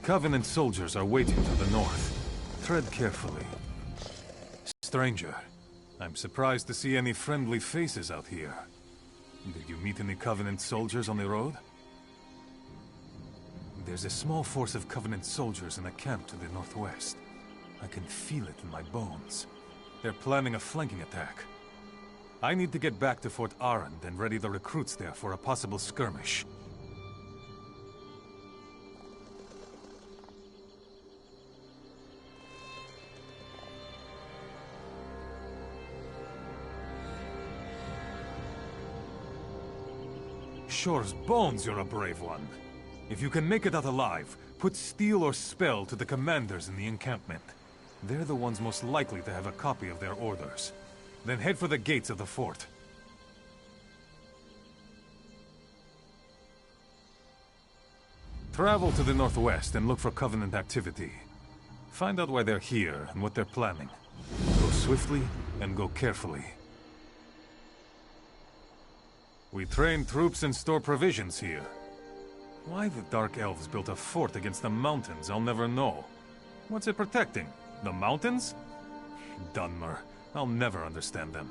Covenant soldiers are waiting to the north. Tread carefully. Stranger, I'm surprised to see any friendly faces out here. Did you meet any Covenant soldiers on the road? There's a small force of Covenant soldiers in a camp to the northwest. I can feel it in my bones. They're planning a flanking attack. I need to get back to Fort Arend and ready the recruits there for a possible skirmish. Shore's bones, you're a brave one. If you can make it out alive, put steel or spell to the commanders in the encampment. They're the ones most likely to have a copy of their orders. Then head for the gates of the fort. Travel to the northwest and look for Covenant activity. Find out why they're here and what they're planning. Go swiftly and go carefully. We train troops and store provisions here. Why the Dark Elves built a fort against the mountains, I'll never know. What's it protecting? The mountains? Dunmer. I'll never understand them.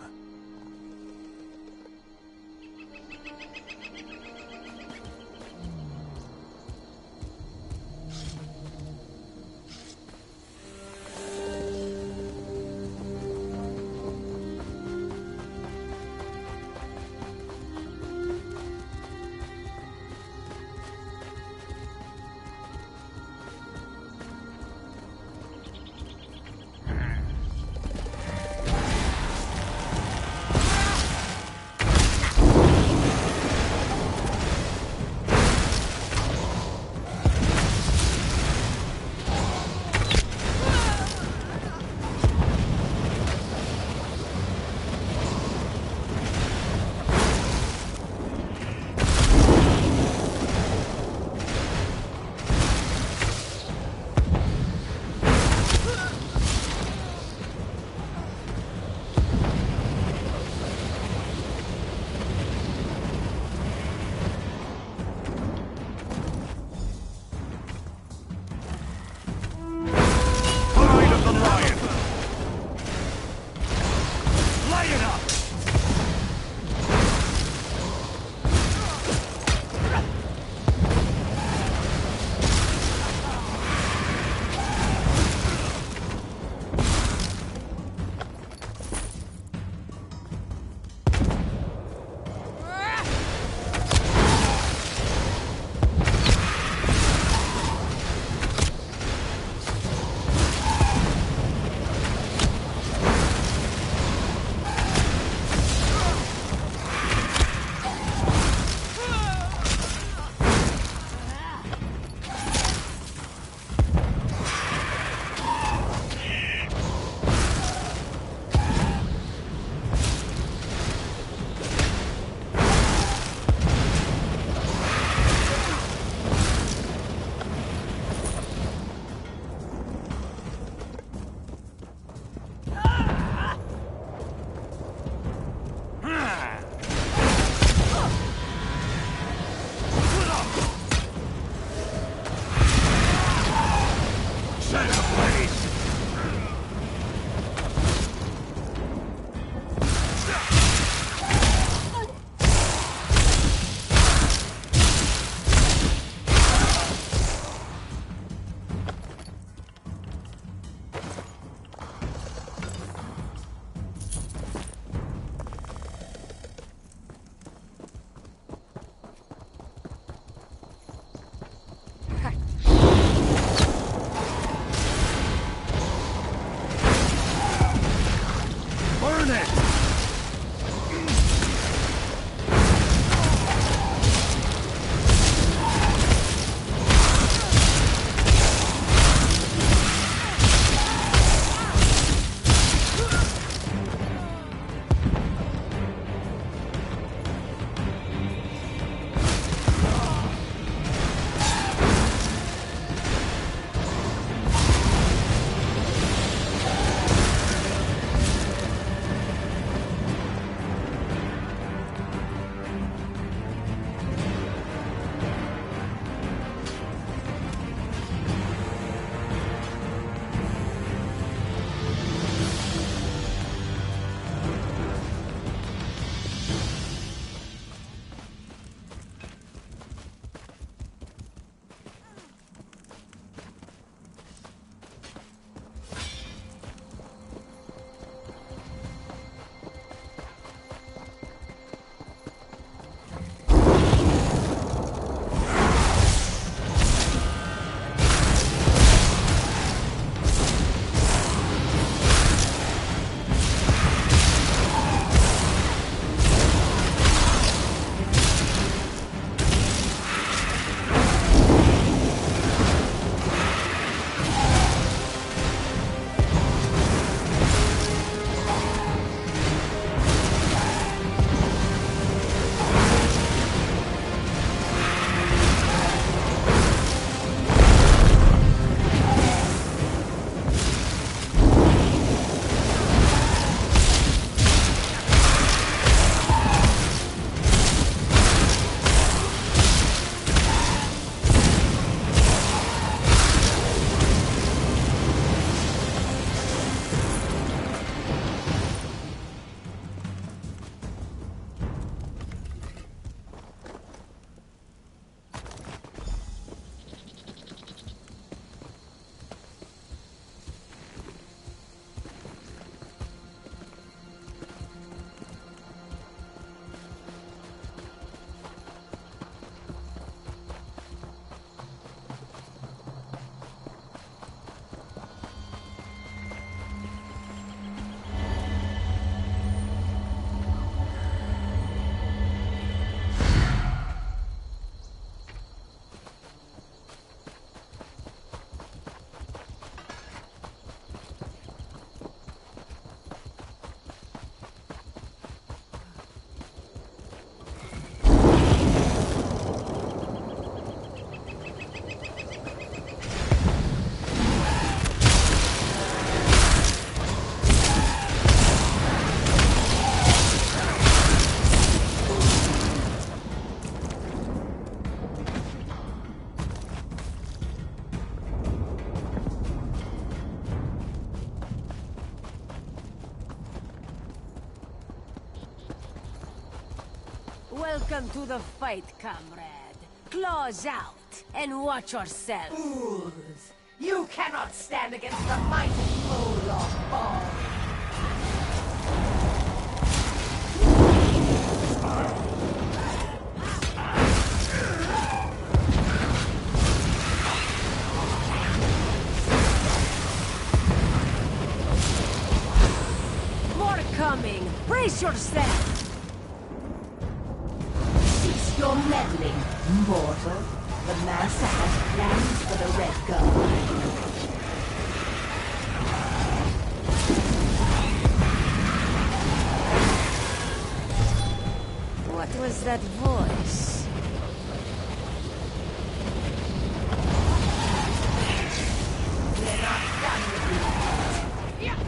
Welcome to the fight, comrade. Claws out, and watch yourself. Fools! You cannot stand against the mighty Olaf Ball! More coming! Brace yourself! Cease your meddling, mortal. The Master has plans for the Red Guard. What was that voice? We're not done with you. Yeah.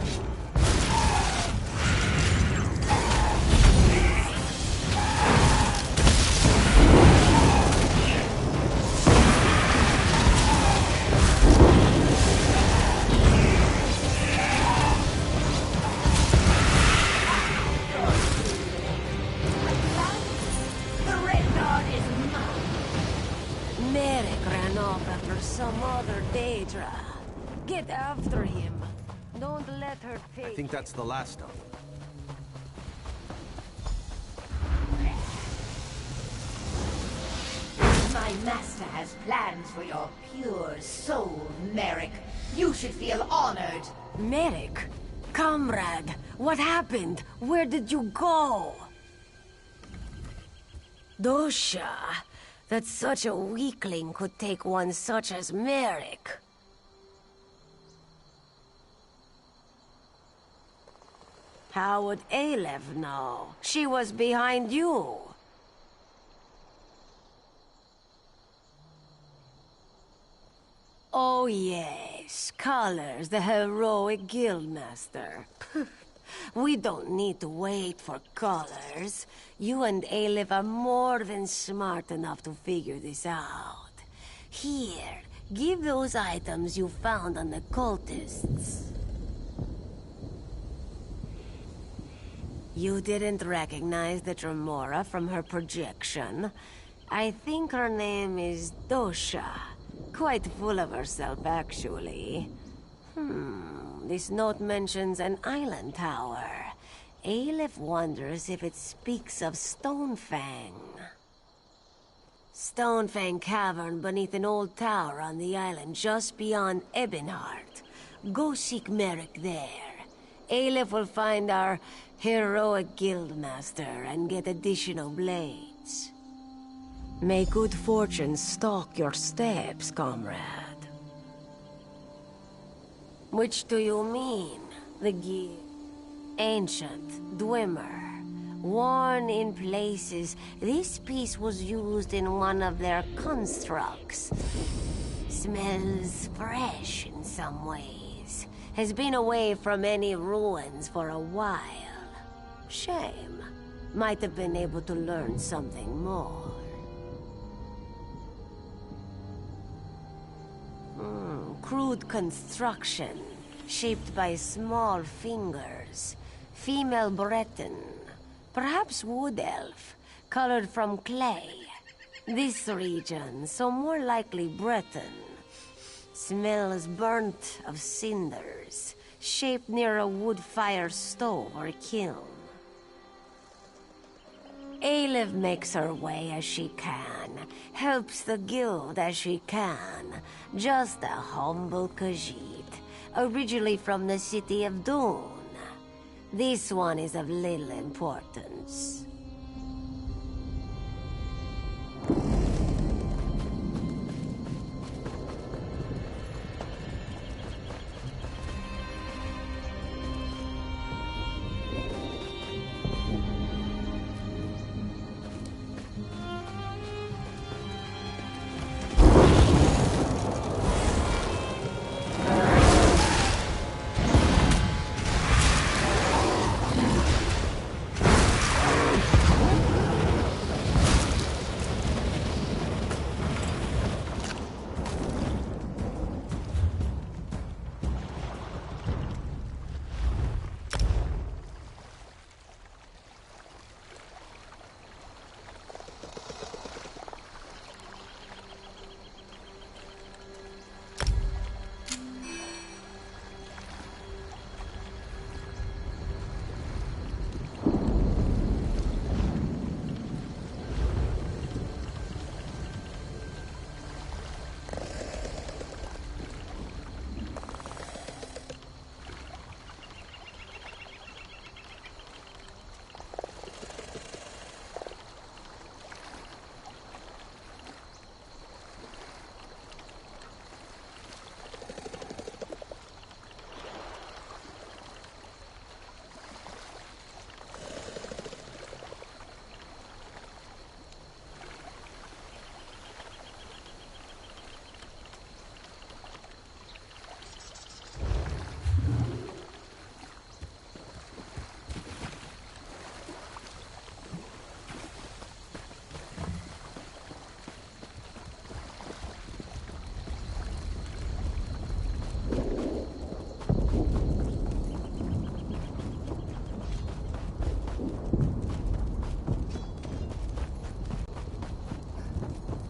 Some other Daedra. Get after him. Don't let her take. I think that's the last of them. My master has plans for your pure soul, Merrick. You should feel honored. Merrick? Comrade, what happened? Where did you go? Dosha, that such a weakling could take one such as Merrick. How would Aleph know? She was behind you. Oh yes, Colors, the heroic guildmaster. We don't need to wait for Colors. You and Aleph are more than smart enough to figure this out. Here, give those items you found on the cultists. You didn't recognize the Tremora from her projection. I think her name is Dosha. Quite full of herself, actually. This note mentions an island tower. Aleph wonders if it speaks of Stonefang. Stonefang Cavern beneath an old tower on the island just beyond Ebonheart. Go seek Merrick there. Aleph will find our heroic guildmaster and get additional blades. May good fortune stalk your steps, comrade. Which do you mean? The guild? Ancient, Dwemer. Worn in places, this piece was used in one of their constructs. Smells fresh in some ways. Has been away from any ruins for a while. Shame. Might have been able to learn something more. Crude construction, shaped by small fingers. Female Breton. Perhaps wood elf, colored from clay. This region, so more likely Breton. Smells burnt of cinders, shaped near a wood fire stove or kiln. Aleph makes her way as she can, helps the guild as she can. Just a humble Khajiit, originally from the city of Dune. This one is of little importance.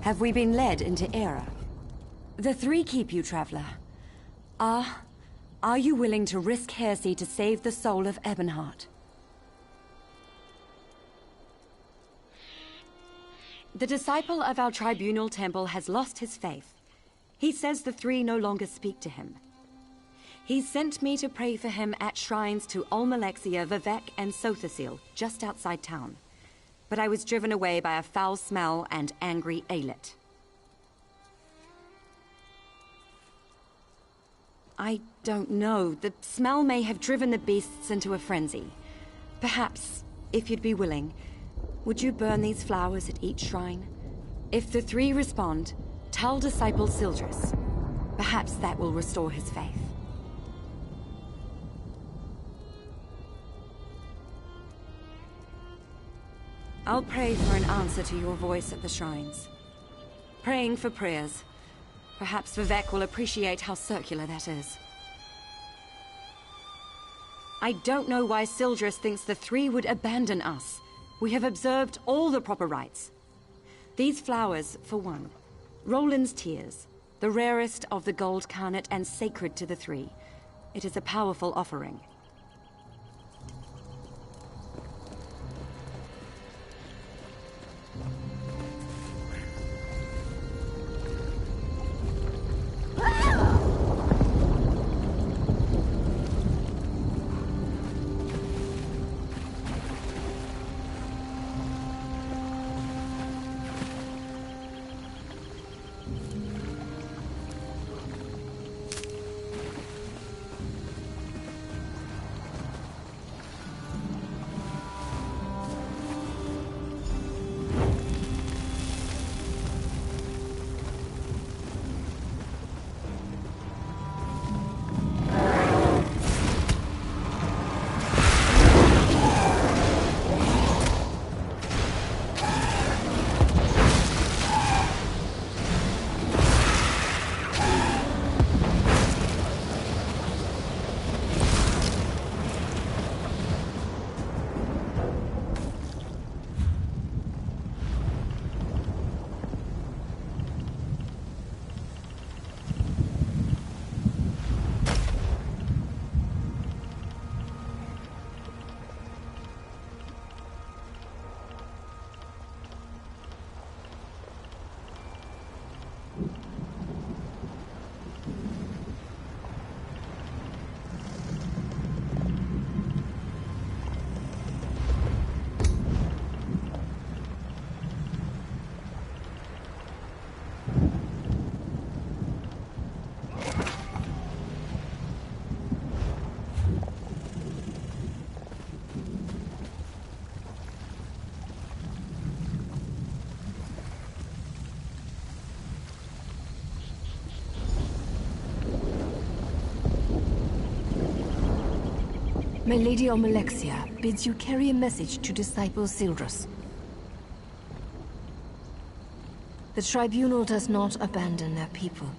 Have we been led into error? The three keep you, traveler. Are you willing to risk heresy to save the soul of Ebonheart? The disciple of our tribunal temple has lost his faith. He says the three no longer speak to him. He sent me to pray for him at shrines to Almalexia, Vivek, and Sothasil, just outside town. But I was driven away by a foul smell and angry Aelith. I don't know. The smell may have driven the beasts into a frenzy. Perhaps, if you'd be willing, would you burn these flowers at each shrine? If the three respond, tell Disciple Sildris. Perhaps that will restore his faith. I'll pray for an answer to your voice at the shrines. Praying for prayers. Perhaps Vivek will appreciate how circular that is. I don't know why Sildris thinks the three would abandon us. We have observed all the proper rites. These flowers, for one. Roland's tears, the rarest of the gold carnet and sacred to the three. It is a powerful offering. My Lady Almalexia bids you carry a message to Disciple Sildris. The Tribunal does not abandon their people.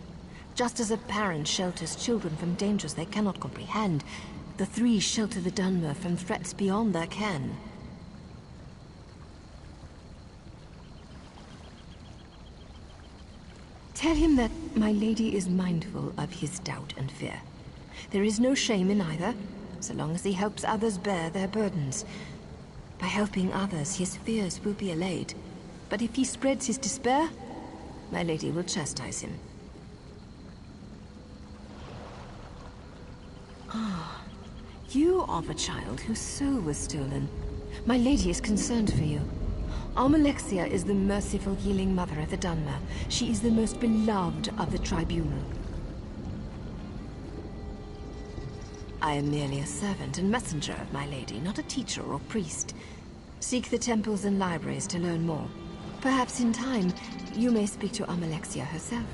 Just as a parent shelters children from dangers they cannot comprehend, the three shelter the Dunmer from threats beyond their ken. Tell him that my lady is mindful of his doubt and fear. There is no shame in either, so long as he helps others bear their burdens. By helping others, his fears will be allayed. But if he spreads his despair, my lady will chastise him. Ah, you are the child whose soul was stolen. My lady is concerned for you. Almalexia is the merciful healing mother of the Dunmer. She is the most beloved of the Tribunal. I am merely a servant and messenger of my lady, not a teacher or priest. Seek the temples and libraries to learn more. Perhaps in time, you may speak to Almalexia herself.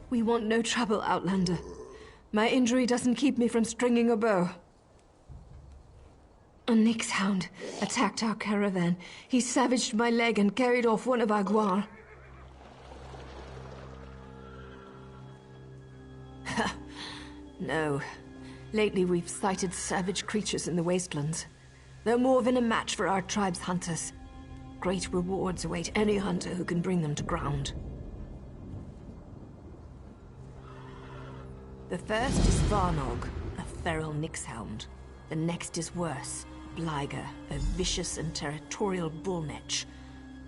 We want no trouble, Outlander. My injury doesn't keep me from stringing a bow. A Nyx hound attacked our caravan. He savaged my leg and carried off one of our guar. No. Lately we've sighted savage creatures in the wastelands. They're more than a match for our tribe's hunters. Great rewards await any hunter who can bring them to ground. The first is Varnog, a feral Nyx hound. The next is worse. Bliger, a vicious and territorial bullnetch.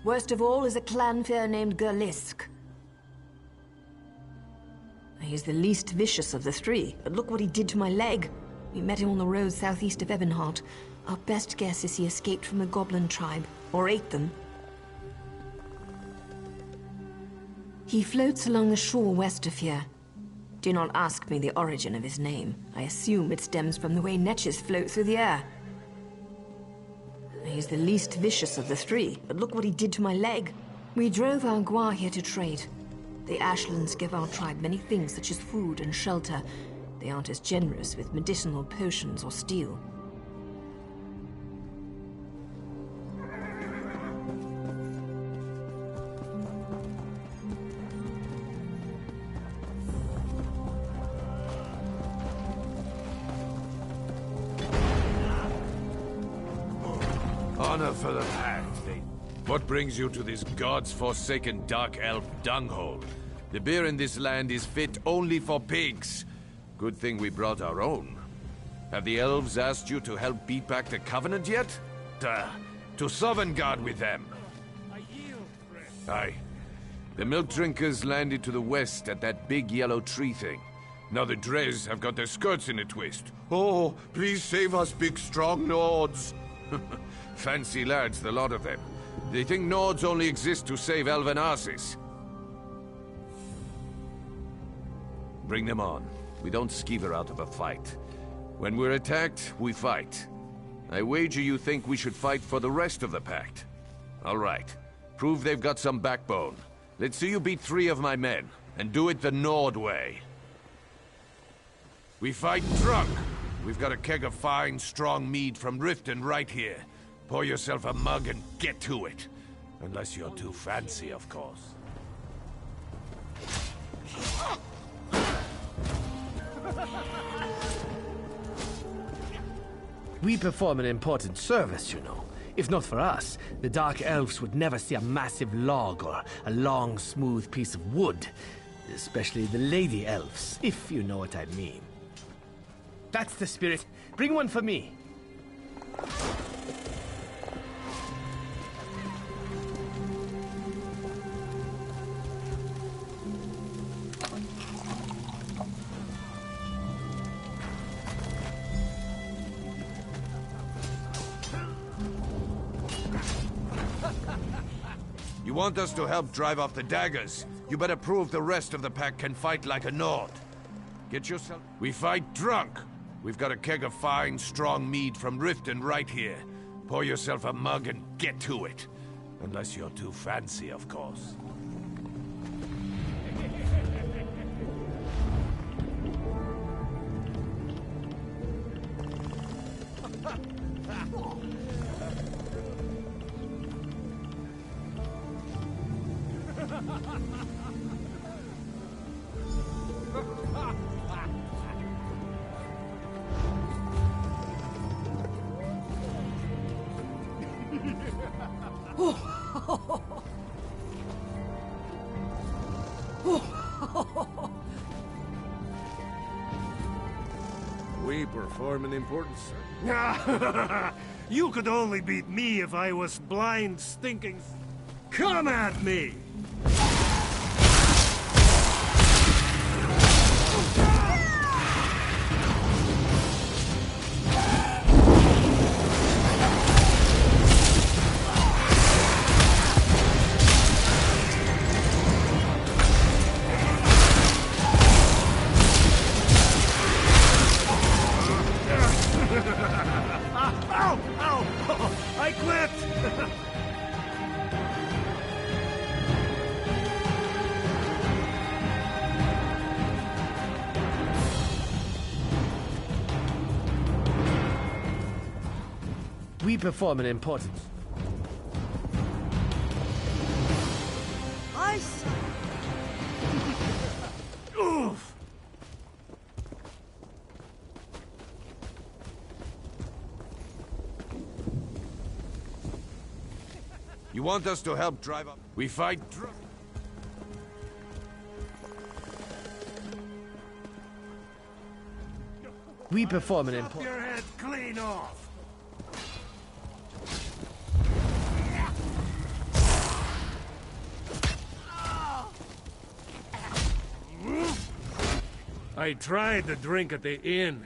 Worst of all is a clanfare named Gerlisk. He's the least vicious of the three, but look what he did to my leg. We met him on the road southeast of Ebonheart. Our best guess is he escaped from the goblin tribe, or ate them. He floats along the shore west of here. Do not ask me the origin of his name. I assume it stems from the way netches float through the air. He's the least vicious of the three, but look what he did to my leg. We drove our guar here to trade. The Ashlands give our tribe many things such as food and shelter. They aren't as generous with medicinal potions or steel. Honor for the pact. What brings you to this god's-forsaken dark elf dunghole? The beer in this land is fit only for pigs. Good thing we brought our own. Have the elves asked you to help beat back the Covenant yet? To Sovngarde with them. Aye. The milk drinkers landed to the west at that big yellow tree thing. Now the Dres have got their skirts in a twist. Oh, please save us, big strong Nords. Fancy lads, the lot of them. They think Nords only exist to save elven asses. Bring them on. We don't skeever out of a fight. When we're attacked, we fight. I wager you think we should fight for the rest of the pact. All right. Prove they've got some backbone. Let's see you beat 3 of my men, and do it the Nord way. We fight drunk. We've got a keg of fine, strong mead from Riften right here. Pour yourself a mug and get to it. Unless you're too fancy, of course. We perform an important service, you know. If not for us, the Dark Elves would never see a massive log or a long, smooth piece of wood. Especially the Lady Elves, if you know what I mean. That's the spirit. Bring one for me. You want us to help drive off the daggers? You better prove the rest of the pack can fight like a Nord. Get yourself... We fight drunk. We've got a keg of fine, strong mead from Riften right here. Pour yourself a mug and get to it. Unless you're too fancy, of course. We perform an important service. You could only beat me if I was blind, stinking... Come at me! Ow! Ow! I quit! We perform an important... Oof! You want us to help drive up? We fight drunk. We perform an Chop important... your head clean off! I tried the drink at the inn,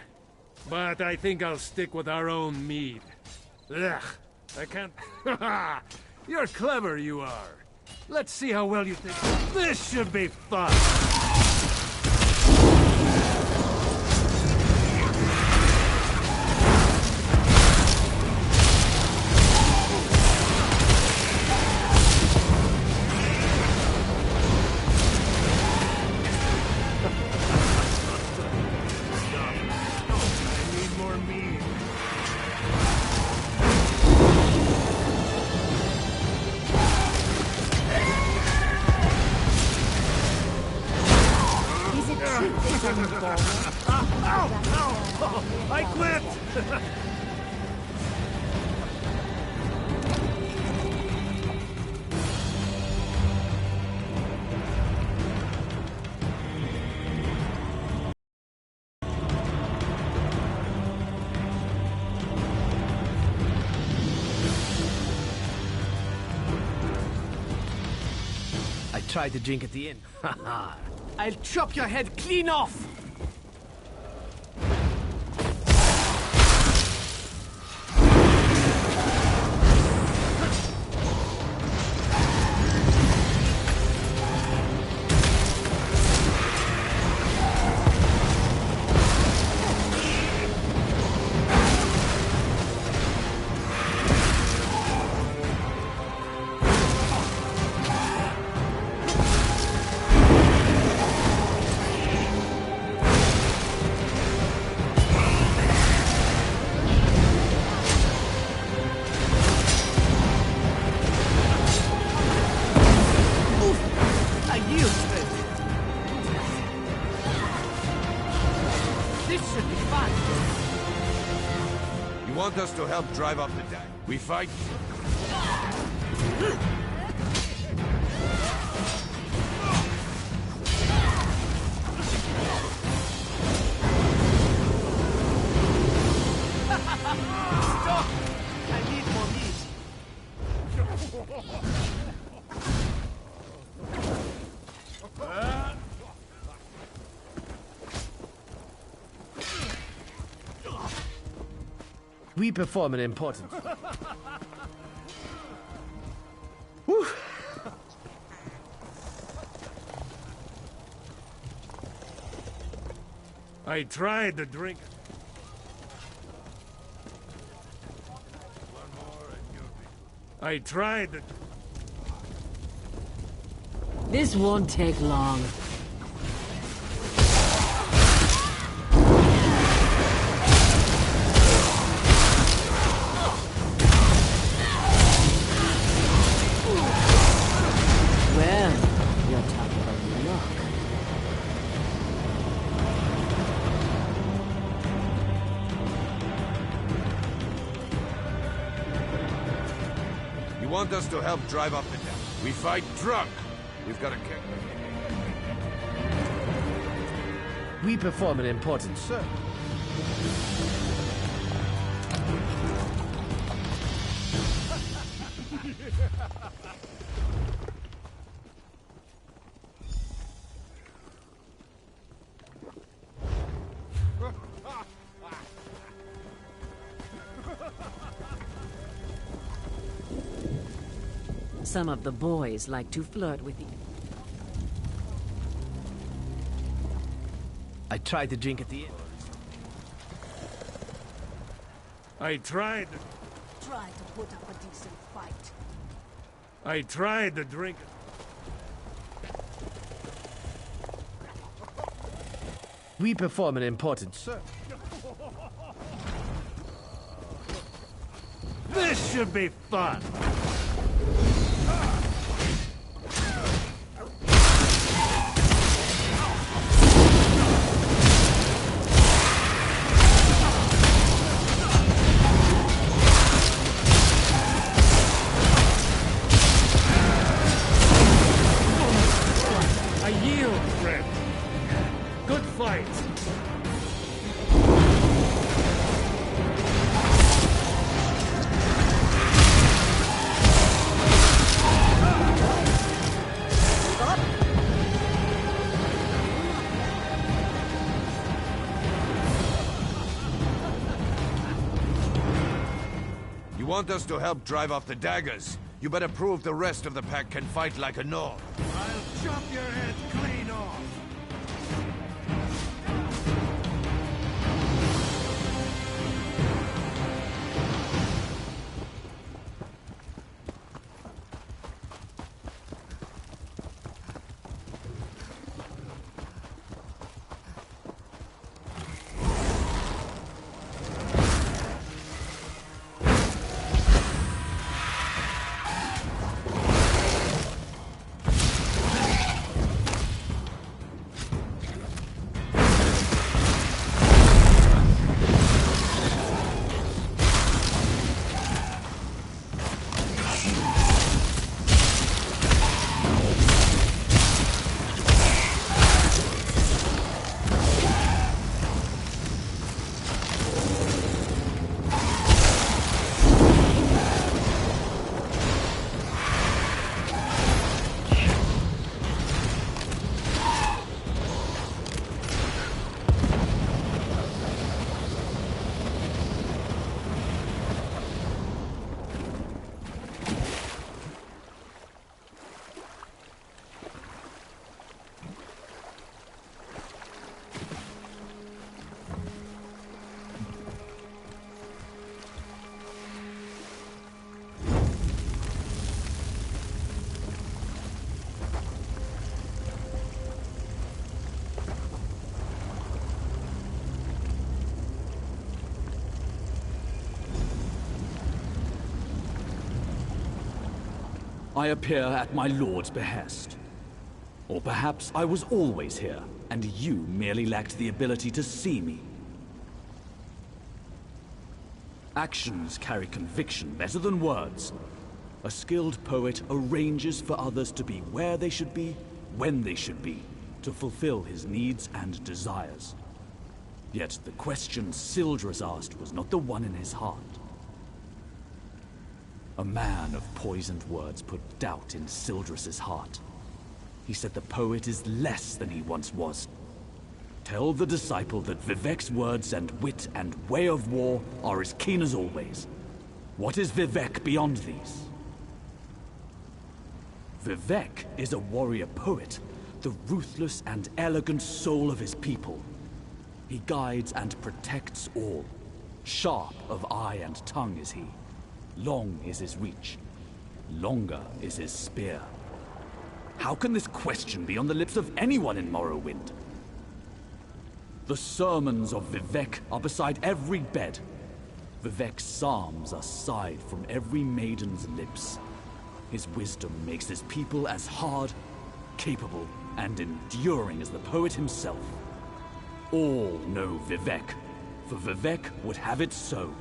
but I think I'll stick with our own mead. Ugh, I can't... You're clever, you are. Let's see how well you think. This should be fun! I need more mead. Is it true that someone born? Ow! I quit! I tried to drink at the inn. Haha. I'll chop your head clean off! I yield, friend. This should be fun. You want us to help drive up the deck? We fight. Stop! I need more meat. We perform an important... Whew. I tried the drink. I tried the... This won't take long. Well, you're tough of luck. You want us to help drive up the deck? We fight drunk. We've got a kick. We perform an important service. Some of the boys like to flirt with you. I tried to drink at the inn. I tried... Try to put up a decent fight. I tried the drink... We perform an important service. This should be fun! I yield, friend. Good fight. You want us to help drive off the daggers? You better prove the rest of the pack can fight like a Nord. I'll chop your head clean off. I appear at my lord's behest. Or perhaps I was always here, and you merely lacked the ability to see me. Actions carry conviction better than words. A skilled poet arranges for others to be where they should be, when they should be, to fulfill his needs and desires. Yet the question Sildras asked was not the one in his heart. A man of poisoned words put doubt in Sildras's heart. He said the poet is less than he once was. Tell the disciple that Vivek's words and wit and way of war are as keen as always. What is Vivek beyond these? Vivek is a warrior poet, the ruthless and elegant soul of his people. He guides and protects all. Sharp of eye and tongue is he. Long is his reach. Longer is his spear. How can this question be on the lips of anyone in Morrowind? The sermons of Vivek are beside every bed. Vivek's psalms are sighed from every maiden's lips. His wisdom makes his people as hard, capable, and enduring as the poet himself. All know Vivek, for Vivek would have it so.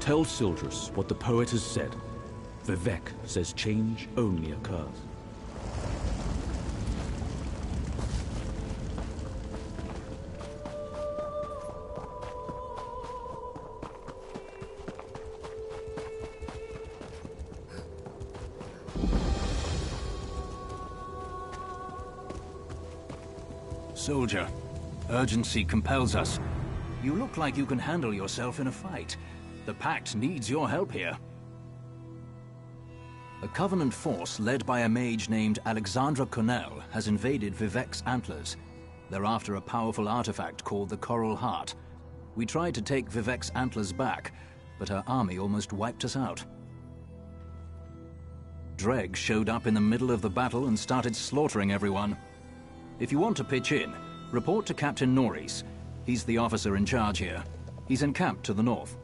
Tell Sildras what the poet has said. Vivek says change only occurs. Soldier, urgency compels us. You look like you can handle yourself in a fight. The Pact needs your help here. A Covenant force led by a mage named Alexandra Cornell has invaded Vivek's Antlers. They're after a powerful artifact called the Coral Heart. We tried to take Vivek's Antlers back, but her army almost wiped us out. Dreg showed up in the middle of the battle and started slaughtering everyone. If you want to pitch in, Report to Captain Norris. He's the officer in charge here. He's encamped to the north.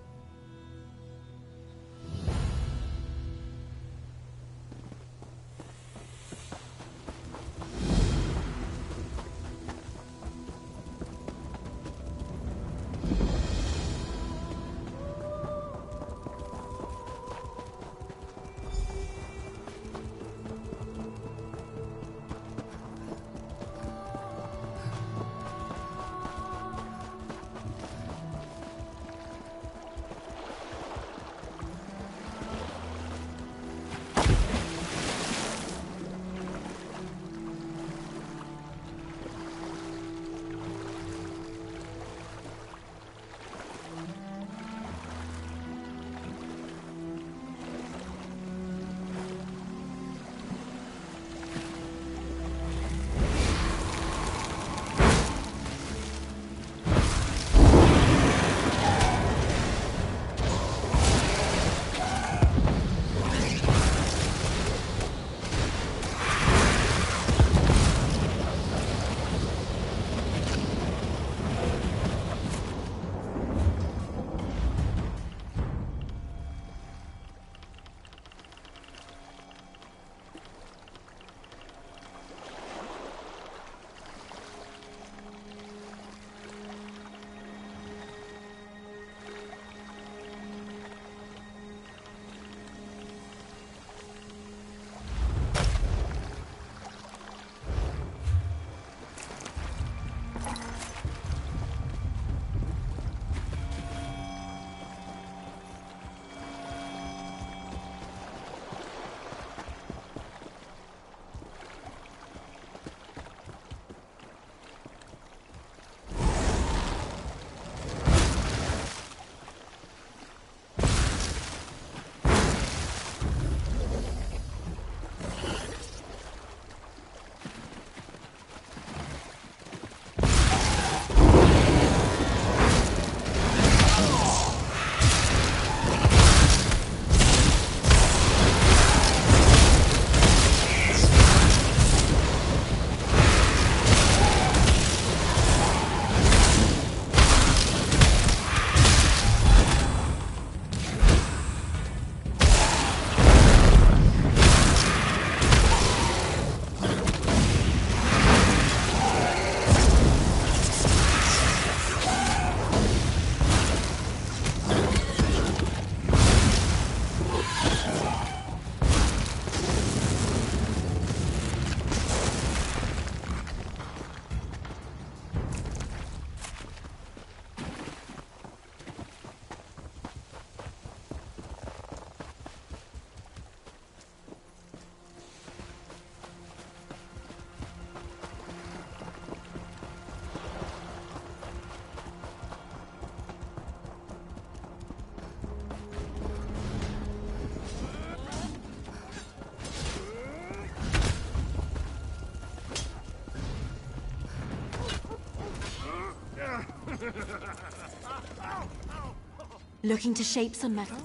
Looking to shape some metal?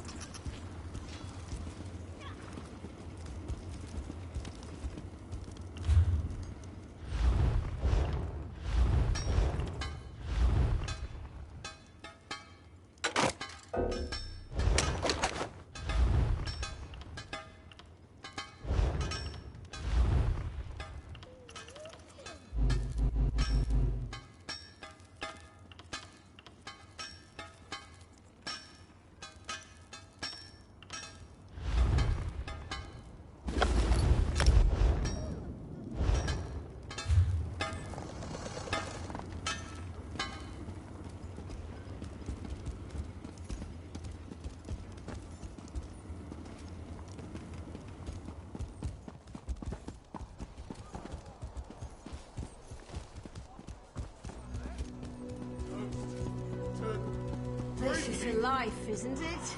This is life, isn't it?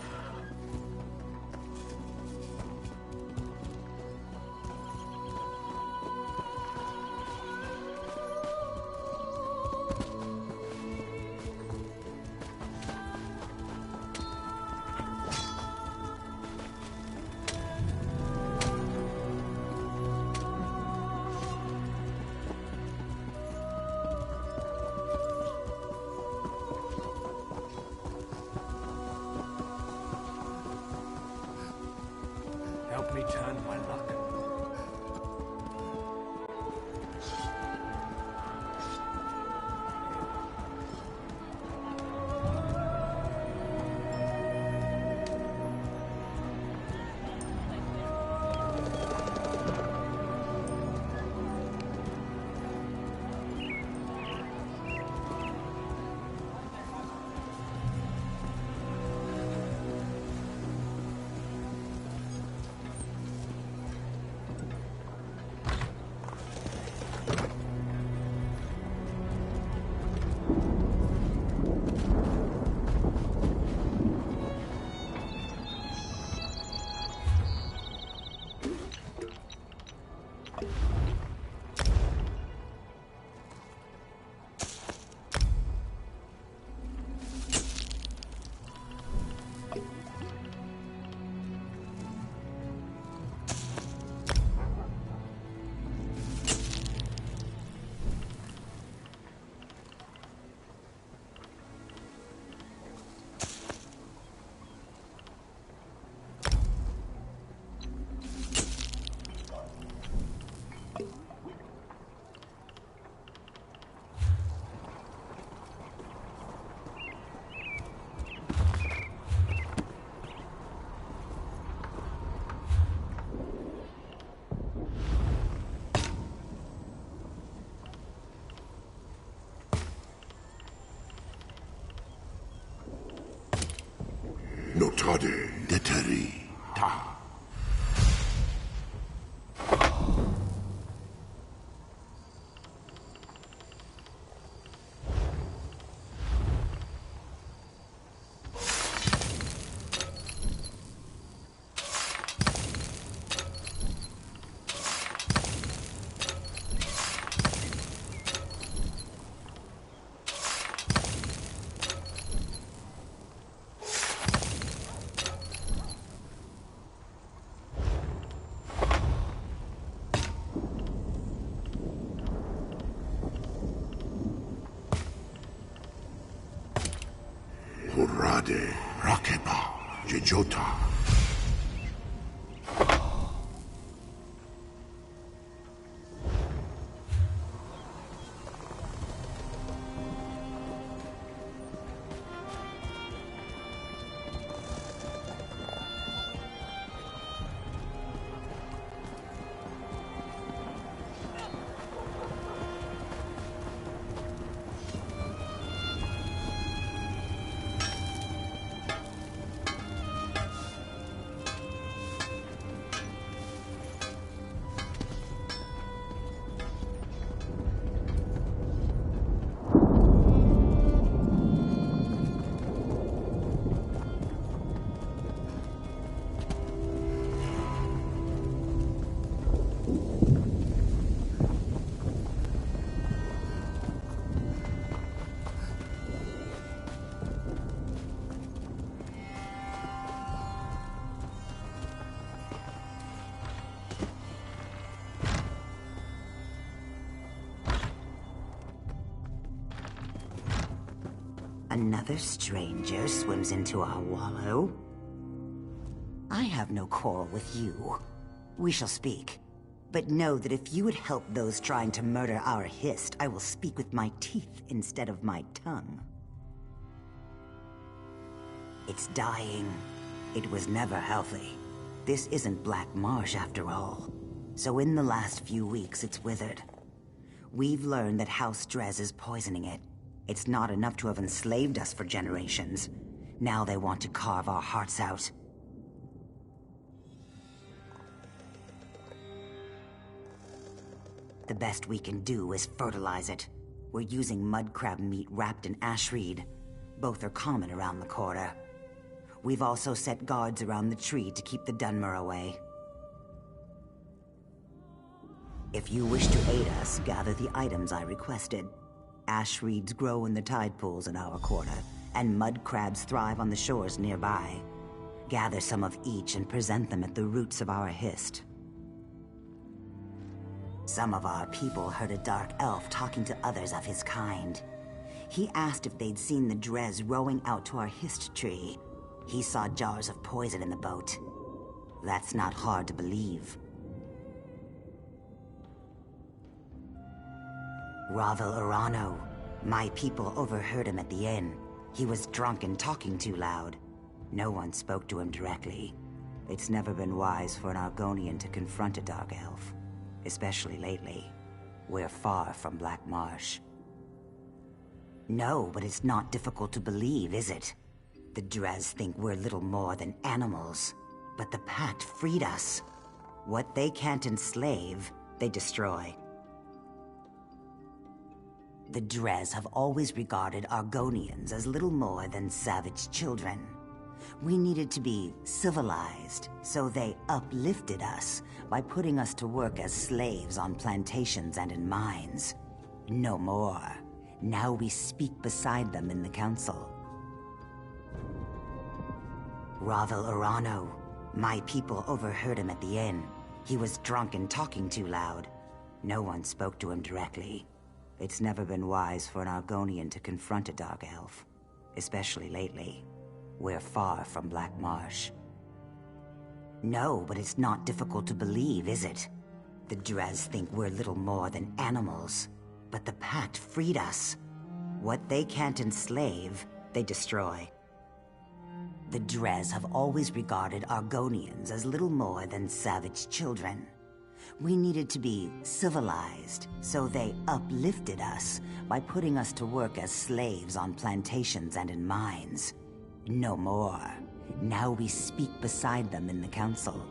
Kode Deteri Ta. Hurade Rakeba Jejota. Another stranger swims into our wallow. I have no quarrel with you. We shall speak. But know that if you would help those trying to murder our Hist, I will speak with my teeth instead of my tongue. It's dying. It was never healthy. This isn't Black Marsh after all. So in the last few weeks, it's withered. We've learned that House Drez is poisoning it. It's not enough to have enslaved us for generations. Now they want to carve our hearts out. The best we can do is fertilize it. We're using mud crab meat wrapped in ash reed. Both are common around the quarter. We've also set guards around the tree to keep the Dunmer away. If you wish to aid us, gather the items I requested. Ash reeds grow in the tide pools in our quarter, and mud crabs thrive on the shores nearby. Gather some of each and present them at the roots of our Hist. Some of our people heard a dark elf talking to others of his kind. He asked if they'd seen the Drez rowing out to our Hist tree. He saw jars of poison in the boat. That's not hard to believe. Ravel Urano. My people overheard him at the inn. He was drunk and talking too loud. No one spoke to him directly. It's never been wise for an Argonian to confront a Dark Elf. Especially lately. We're far from Black Marsh. No, but it's not difficult to believe, is it? The Drez think we're little more than animals. But the Pact freed us. What they can't enslave, they destroy. The Drez have always regarded Argonians as little more than savage children. We needed to be civilized, so they uplifted us by putting us to work as slaves on plantations and in mines. No more. Now we speak beside them in the council. Ravel Urano. My people overheard him at the inn. He was drunk and talking too loud. No one spoke to him directly. It's never been wise for an Argonian to confront a Dark Elf. Especially lately. We're far from Black Marsh. No, but it's not difficult to believe, is it? The Drez think we're little more than animals. But the Pact freed us. What they can't enslave, they destroy. The Drez have always regarded Argonians as little more than savage children. We needed to be civilized, so they uplifted us by putting us to work as slaves on plantations and in mines. No more. Now we speak beside them in the council.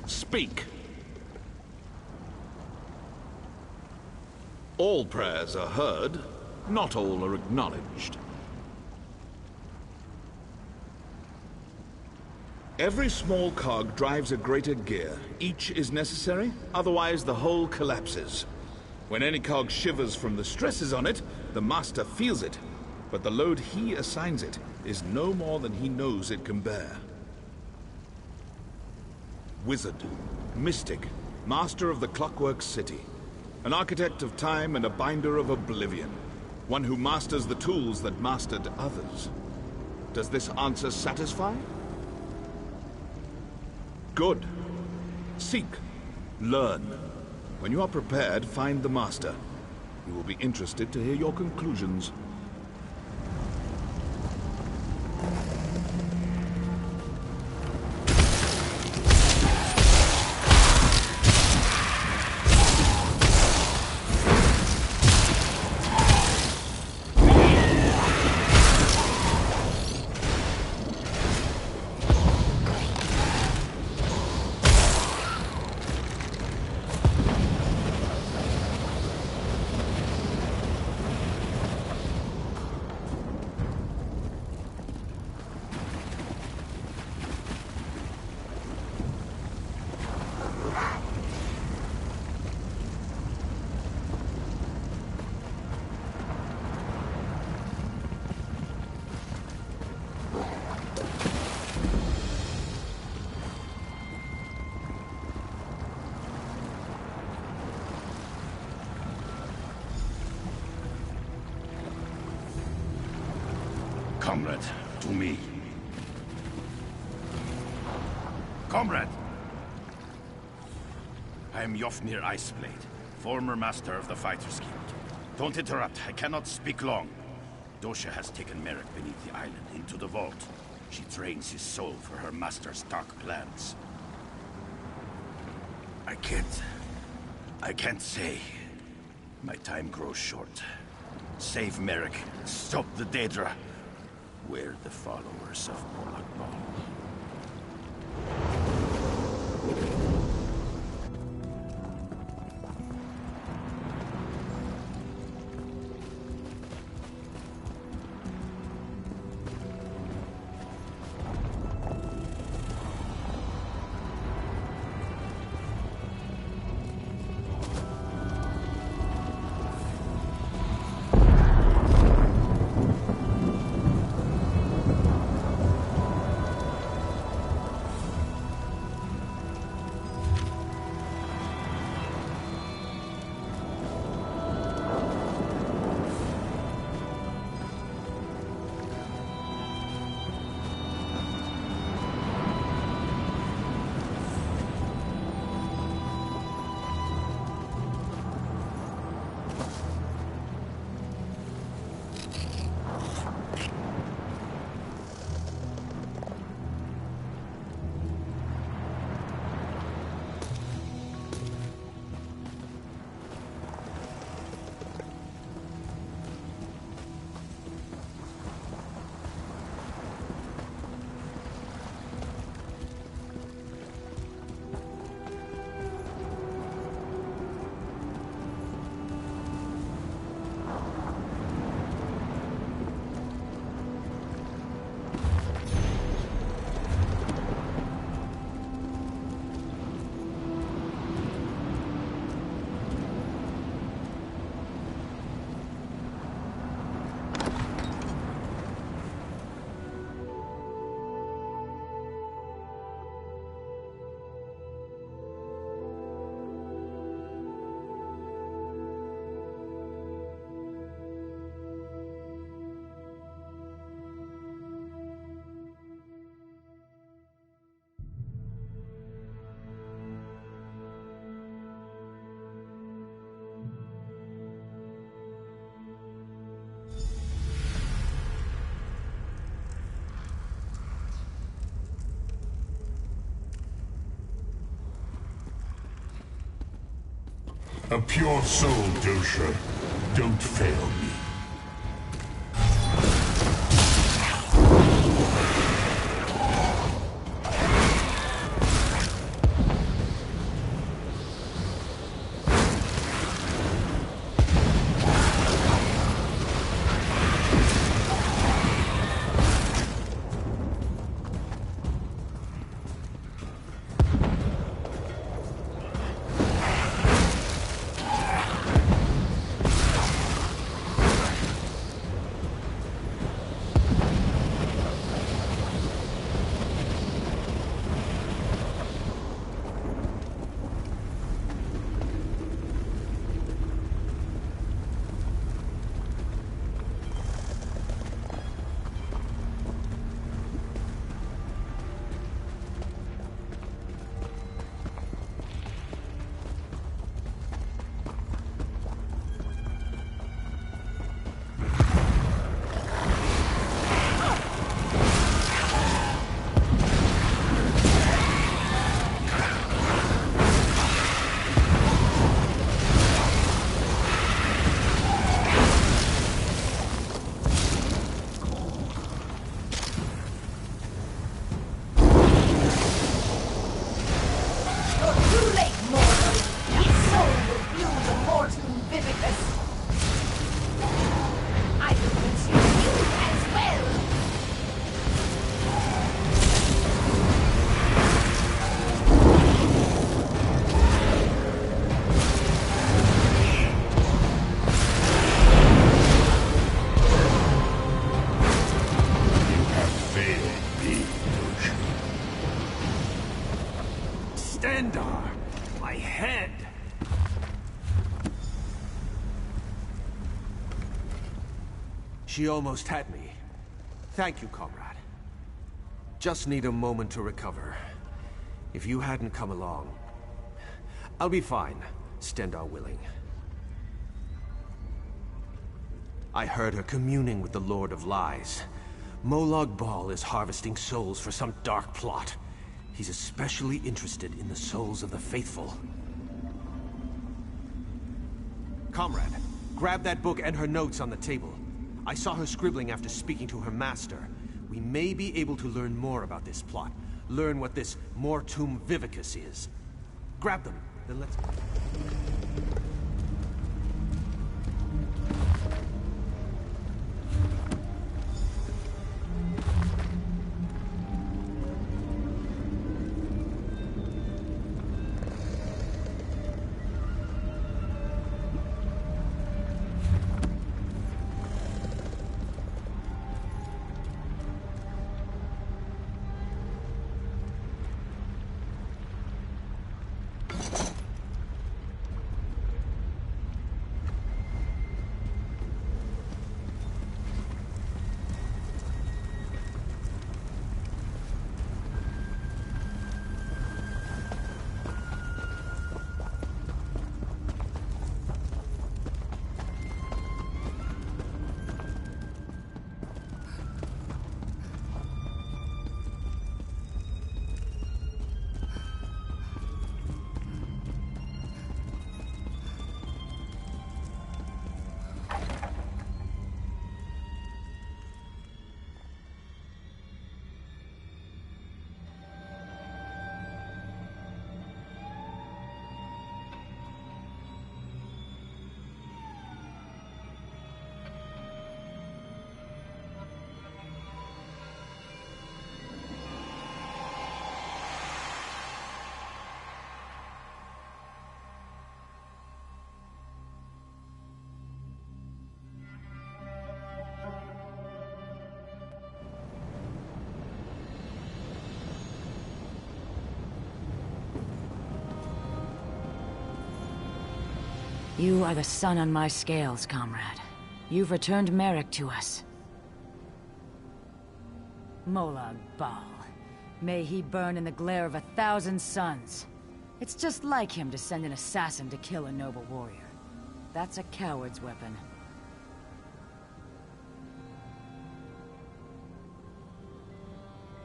Speak. All prayers are heard, not all are acknowledged. Every small cog drives a greater gear. Each is necessary, otherwise the whole collapses. When any cog shivers from the stresses on it, the master feels it, but the load he assigns it is no more than he knows it can bear. Wizard, mystic, master of the Clockwork City, an architect of time and a binder of oblivion, one who masters the tools that mastered others. Does this answer satisfy? Good. Seek. Learn. When you are prepared, find the master. He will be interested to hear your conclusions. Comrade, to me. Comrade! I am Yofnir Iceblade, former master of the Fighters Guild. Don't interrupt, I cannot speak long. Dosha has taken Merrick beneath the island into the vault. She trains his soul for her master's dark plans. I can't say. My time grows short. Save Merrick, stop the Daedra. We're the followers of Morlock Ball. A pure soul, Dosha. Don't fail me. My head! She almost had me. Thank you, comrade. Just need a moment to recover. If you hadn't come along... I'll be fine, Stendar willing. I heard her communing with the Lord of Lies. Molag Bal is harvesting souls for some dark plot. He's especially interested in the souls of the faithful. Comrade, grab that book and her notes on the table. I saw her scribbling after speaking to her master. We may be able to learn more about this plot. Learn what this Mortum Vivicus is. Grab them, then let's... You are the sun on my scales, comrade. You've returned Merrick to us. Molag Bal. May he burn in the glare of 1,000 suns. It's just like him to send an assassin to kill a noble warrior. That's a coward's weapon.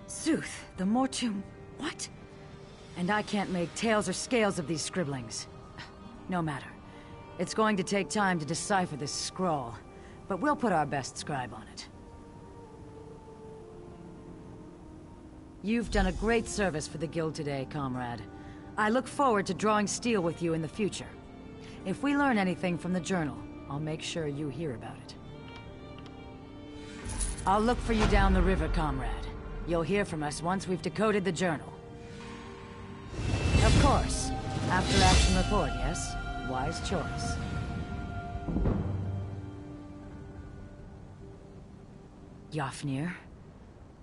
Sooth, the Mortum... what? And I can't make tails or scales of these scribblings. No matter. It's going to take time to decipher this scroll, but we'll put our best scribe on it. You've done a great service for the Guild today, comrade. I look forward to drawing steel with you in the future. If we learn anything from the journal, I'll make sure you hear about it. I'll look for you down the river, comrade. You'll hear from us once we've decoded the journal. Of course. After action report, yes? Wise choice. Yafnir?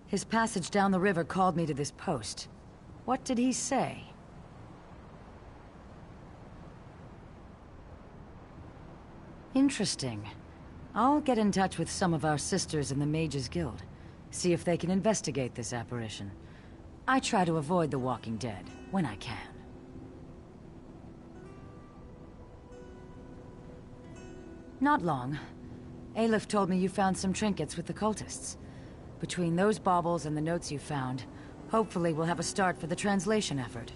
His passage down the river called me to this post. What did he say? Interesting. I'll get in touch with some of our sisters in the Mages Guild. See if they can investigate this apparition. I try to avoid the Walking Dead, when I can. Not long. Aleph told me you found some trinkets with the cultists. Between those baubles and the notes you found, hopefully we'll have a start for the translation effort.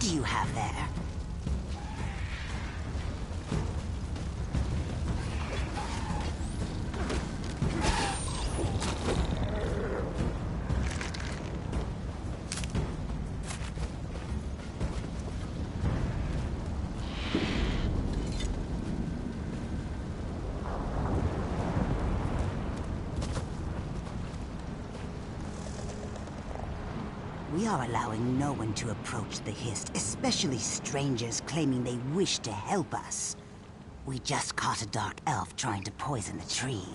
do you have there? We are allowing no one to approach the Hist, especially strangers claiming they wish to help us. We just caught a dark elf trying to poison the tree.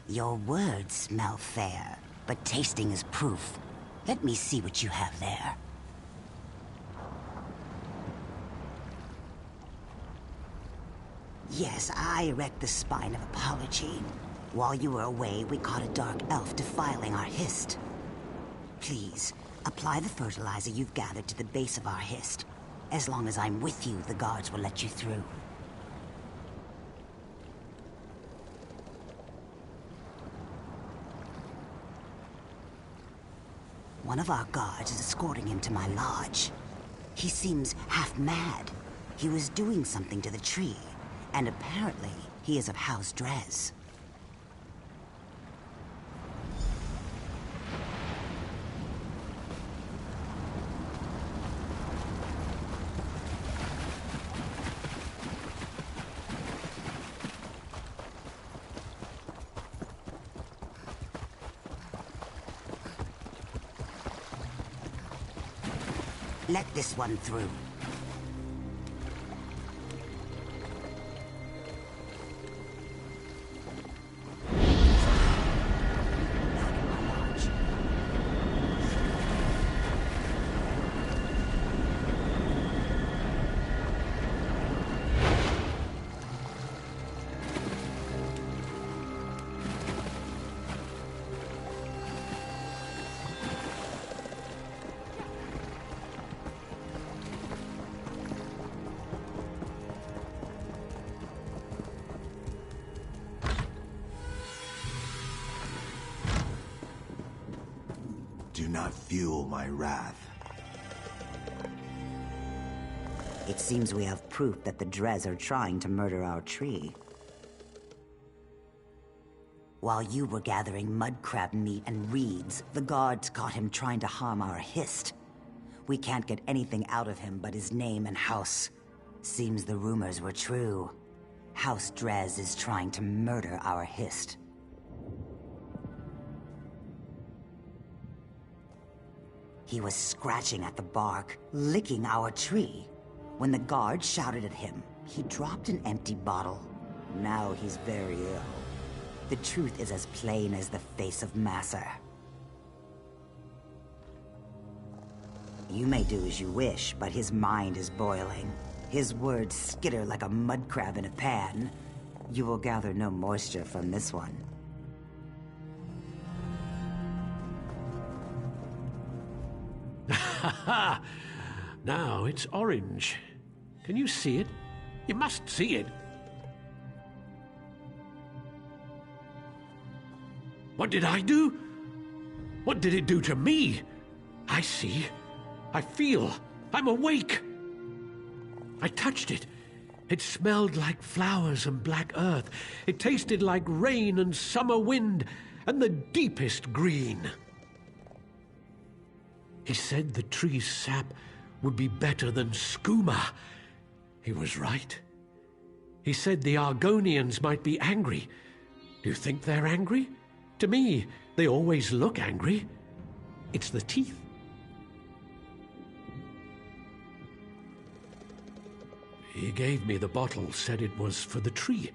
Your words smell fair, but tasting is proof. Let me see what you have there. Yes, I erect the spine of apology. While you were away, we caught a dark elf defiling our Hist. Please, apply the fertilizer you've gathered to the base of our Hist. As long as I'm with you, the guards will let you through. One of our guards is escorting him to my lodge. He seems half mad. He was doing something to the tree, and apparently he is of House Drez. Let this one through. Do not fuel my wrath. It seems we have proof that the Drez are trying to murder our tree. While you were gathering mudcrab meat and reeds, the guards caught him trying to harm our Hist. We can't get anything out of him but his name and house. Seems the rumors were true. House Drez is trying to murder our Hist. He was scratching at the bark, licking our tree. When the guard shouted at him, he dropped an empty bottle. Now he's very ill. The truth is as plain as the face of Masser. You may do as you wish, but his mind is boiling. His words skitter like a mud crab in a pan. You will gather no moisture from this one. Ha ha! Now it's orange. Can you see it? You must see it. What did I do? What did it do to me? I see. I feel. I'm awake. I touched it. It smelled like flowers and black earth. It tasted like rain and summer wind and the deepest green. He said the tree's sap would be better than skooma. He was right. He said the Argonians might be angry. Do you think they're angry? To me, they always look angry. It's the teeth. He gave me the bottle, said it was for the tree.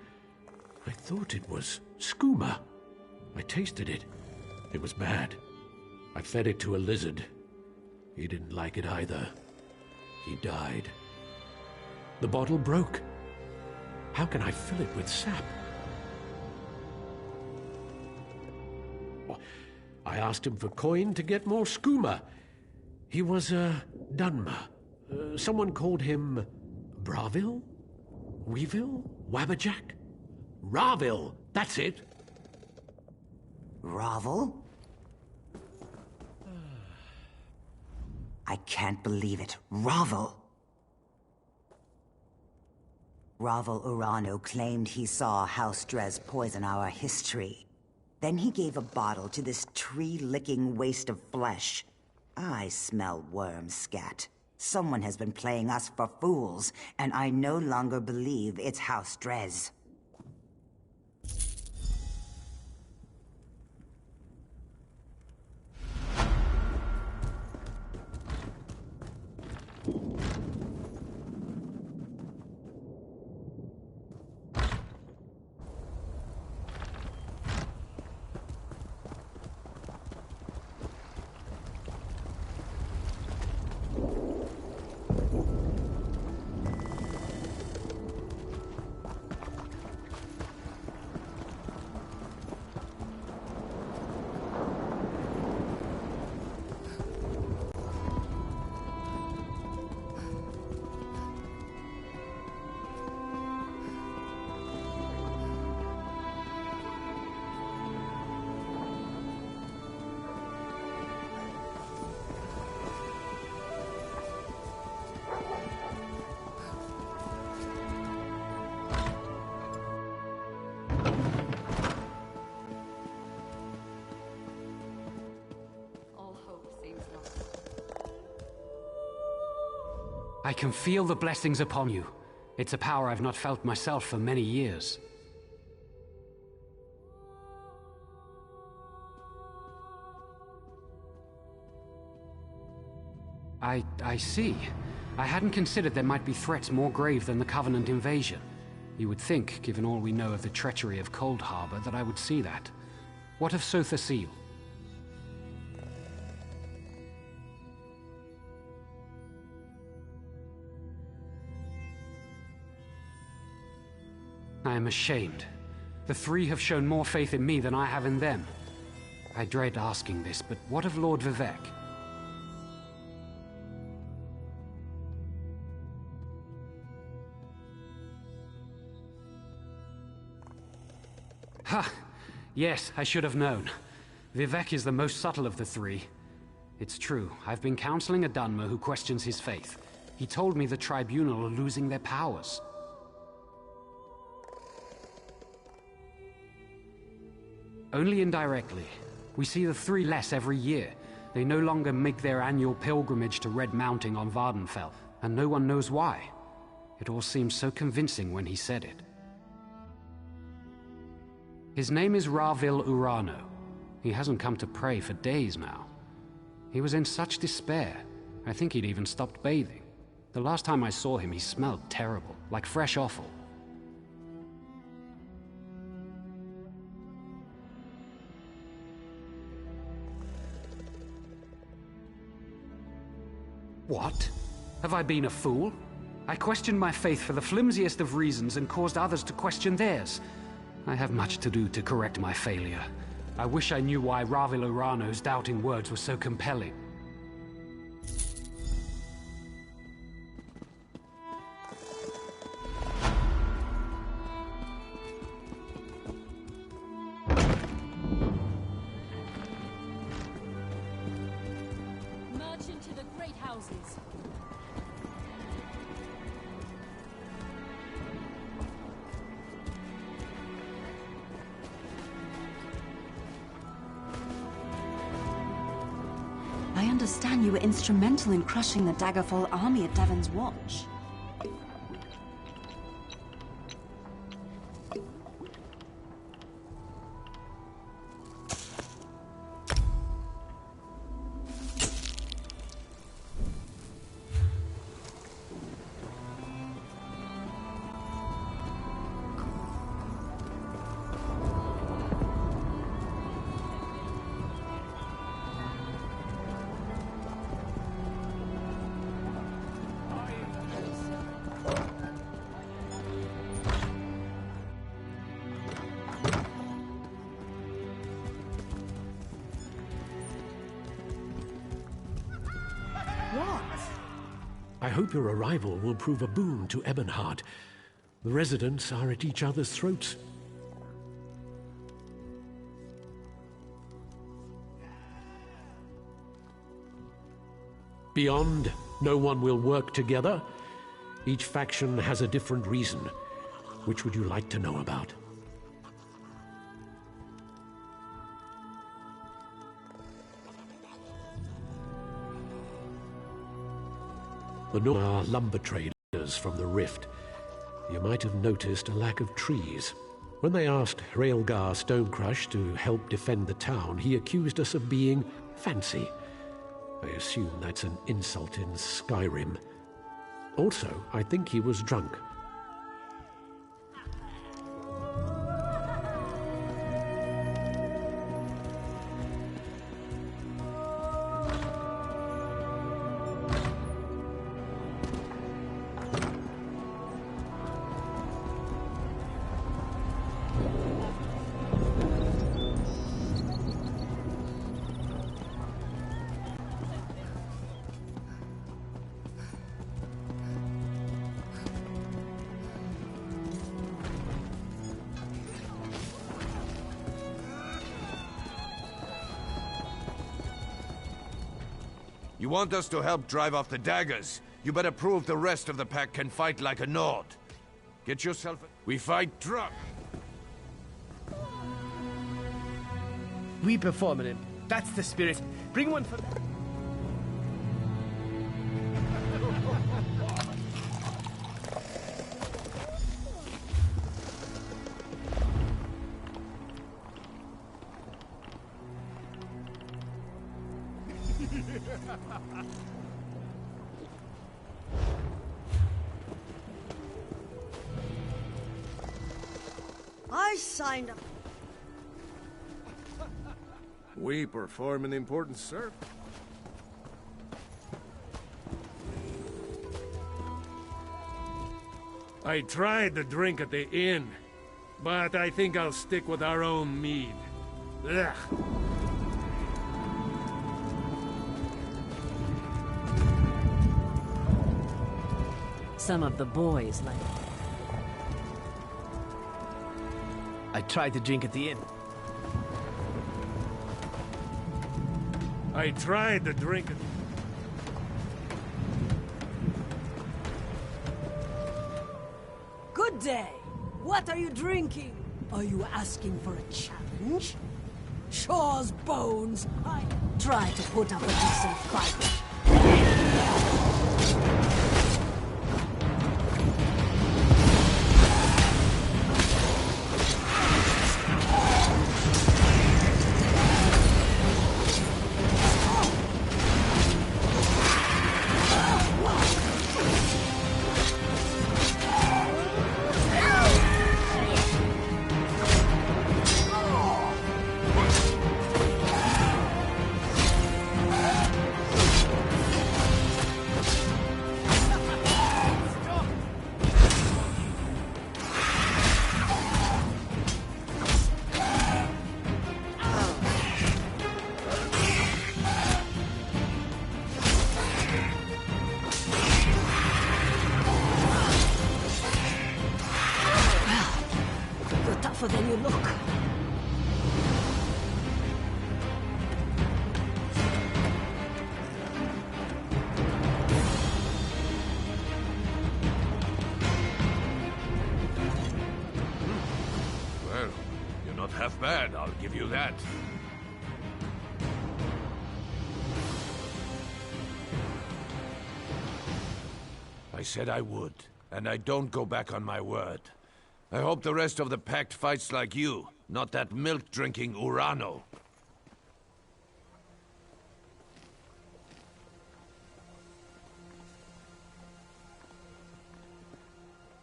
I thought it was skooma. I tasted it. It was bad. I fed it to a lizard. He didn't like it either. He died. The bottle broke. How can I fill it with sap? I asked him for coin to get more skooma. He was a Dunmer. Someone called him Bravil? Weevil? Wabberjack? Ravil, that's it. Ravel? I can't believe it. Ravel! Ravel Urano claimed he saw House Dres poison our history. Then he gave a bottle to this tree-licking waste of flesh. I smell worm scat. Someone has been playing us for fools, and I no longer believe it's House Dres. I can feel the blessings upon you. It's a power I've not felt myself for many years. I see. I hadn't considered there might be threats more grave than the Covenant invasion. You would think, given all we know of the treachery of Cold Harbor, that I would see that. What of Sotha Seal? I am ashamed. The three have shown more faith in me than I have in them. I dread asking this, but what of Lord Vivek? Ha! Yes, I should have known. Vivek is the most subtle of the three. It's true, I've been counseling a Dunmer who questions his faith. He told me the Tribunal are losing their powers. Only indirectly. We see the three less every year. They no longer make their annual pilgrimage to Red Mountain on Vardenfell, and no one knows why. It all seemed so convincing when he said it. His name is Ravel Urano. He hasn't come to pray for days now. He was in such despair. I think he'd even stopped bathing. The last time I saw him, he smelled terrible, like fresh offal. What? Have I been a fool? I questioned my faith for the flimsiest of reasons and caused others to question theirs. I have much to do to correct my failure. I wish I knew why Ravel Urano's doubting words were so compelling. Merge into the great houses. I understand you were instrumental in crushing the Daggerfall army at Devon's Watch. I hope your arrival will prove a boon to Ebonheart. The residents are at each other's throats. Beyond, no one will work together. Each faction has a different reason. Which would you like to know about? The North are lumber traders from the Rift. You might have noticed a lack of trees. When they asked Hraelgar Stonecrush to help defend the town, he accused us of being fancy. I assume that's an insult in Skyrim. Also, I think he was drunk. You want us to help drive off the daggers? You better prove the rest of the pack can fight like a Nord. Get yourself... We fight drunk! We perform it. That's the spirit. Bring one for... I signed up. We perform an important service. I tried the drink at the inn, but I think I'll stick with our own mead. Ugh. Some of the boys like... I tried to drink at the inn. I tried the drink. Good day. What are you drinking? Are you asking for a challenge? Shaw's bones. I try to put up a decent fight. Tougher than you look. Well, you're not half bad, I'll give you that. I said I would, and I don't go back on my word. I hope the rest of the pact fights like you, not that milk-drinking Urano.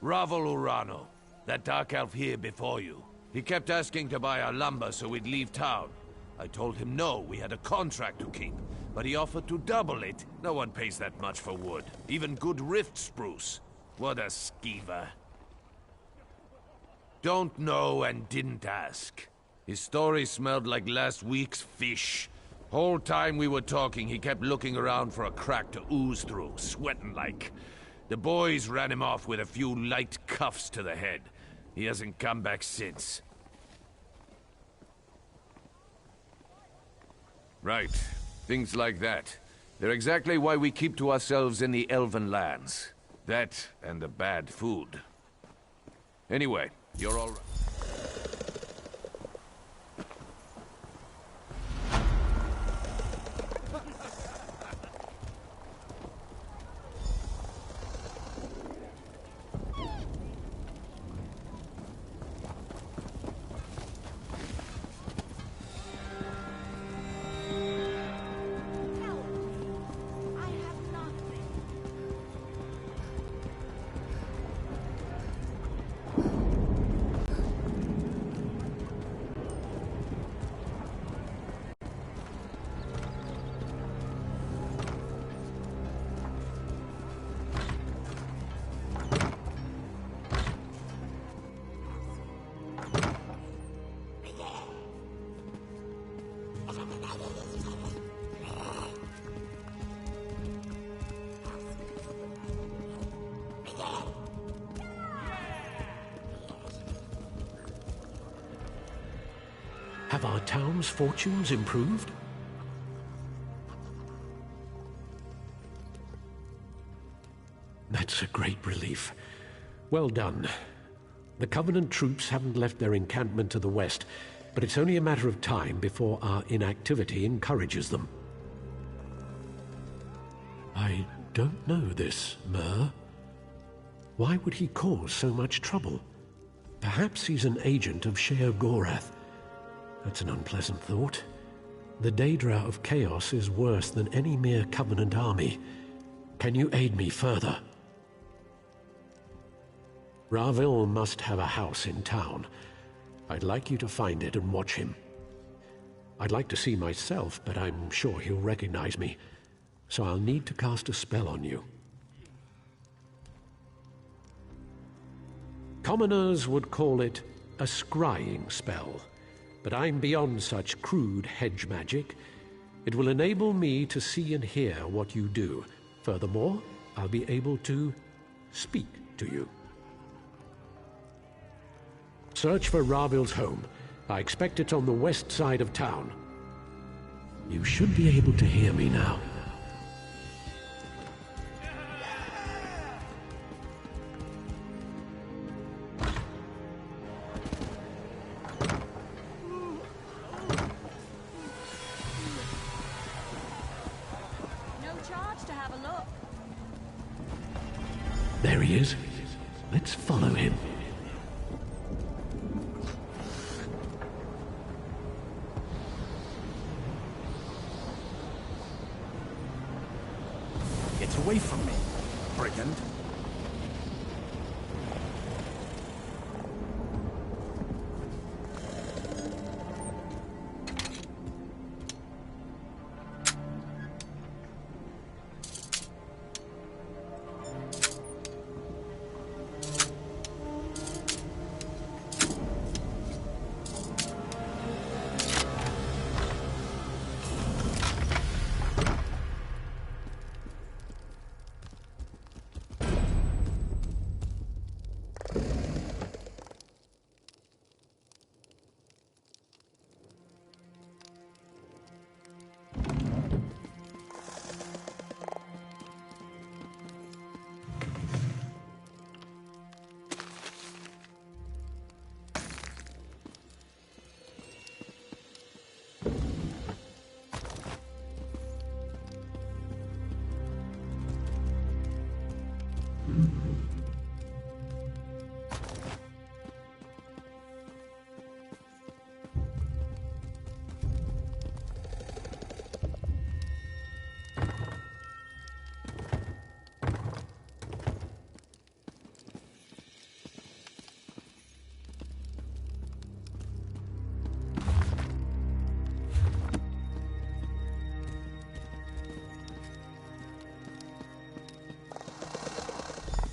Ravel Urano, that dark elf here before you. He kept asking to buy our lumber so we'd leave town. I told him no, we had a contract to keep, but he offered to double it. No one pays that much for wood, even good rift spruce. What a skeever. Don't know and didn't ask. His story smelled like last week's fish. Whole time we were talking, he kept looking around for a crack to ooze through, sweating like. The boys ran him off with a few light cuffs to the head. He hasn't come back since. Right. Things like that. They're exactly why we keep to ourselves in the Elven lands. That and the bad food. Anyway, you're all right. Have our town's fortunes improved? That's a great relief. Well done. The Covenant troops haven't left their encampment to the west, but it's only a matter of time before our inactivity encourages them. I don't know this, Myr. Why would he cause so much trouble? Perhaps he's an agent of Sheogorath. That's an unpleasant thought. The Daedra of Chaos is worse than any mere Covenant army. Can you aid me further? Ravil must have a house in town. I'd like you to find it and watch him. I'd like to see myself, but I'm sure he'll recognize me. So I'll need to cast a spell on you. Commoners would call it a scrying spell, but I'm beyond such crude hedge magic. It will enable me to see and hear what you do. Furthermore, I'll be able to speak to you. Search for Ravil's home. I expect it's on the west side of town. You should be able to hear me now. There he is. Let's follow him. Get away from me, brigand.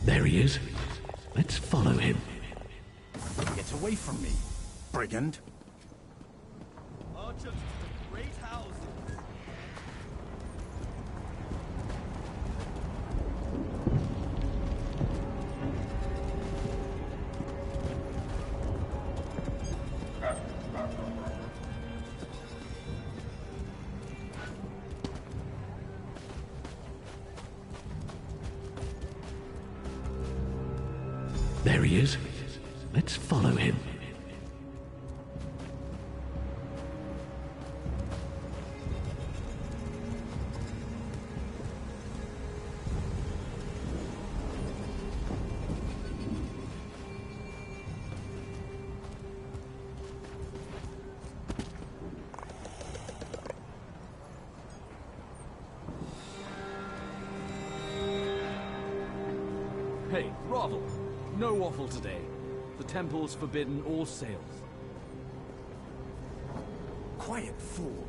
There he is. Let's follow him. Get away from me, brigand. Archers to the great houses. There he is. Let's follow him. Hey, Ravel! No offal today. The temple's forbidden all sales. Quiet, fool.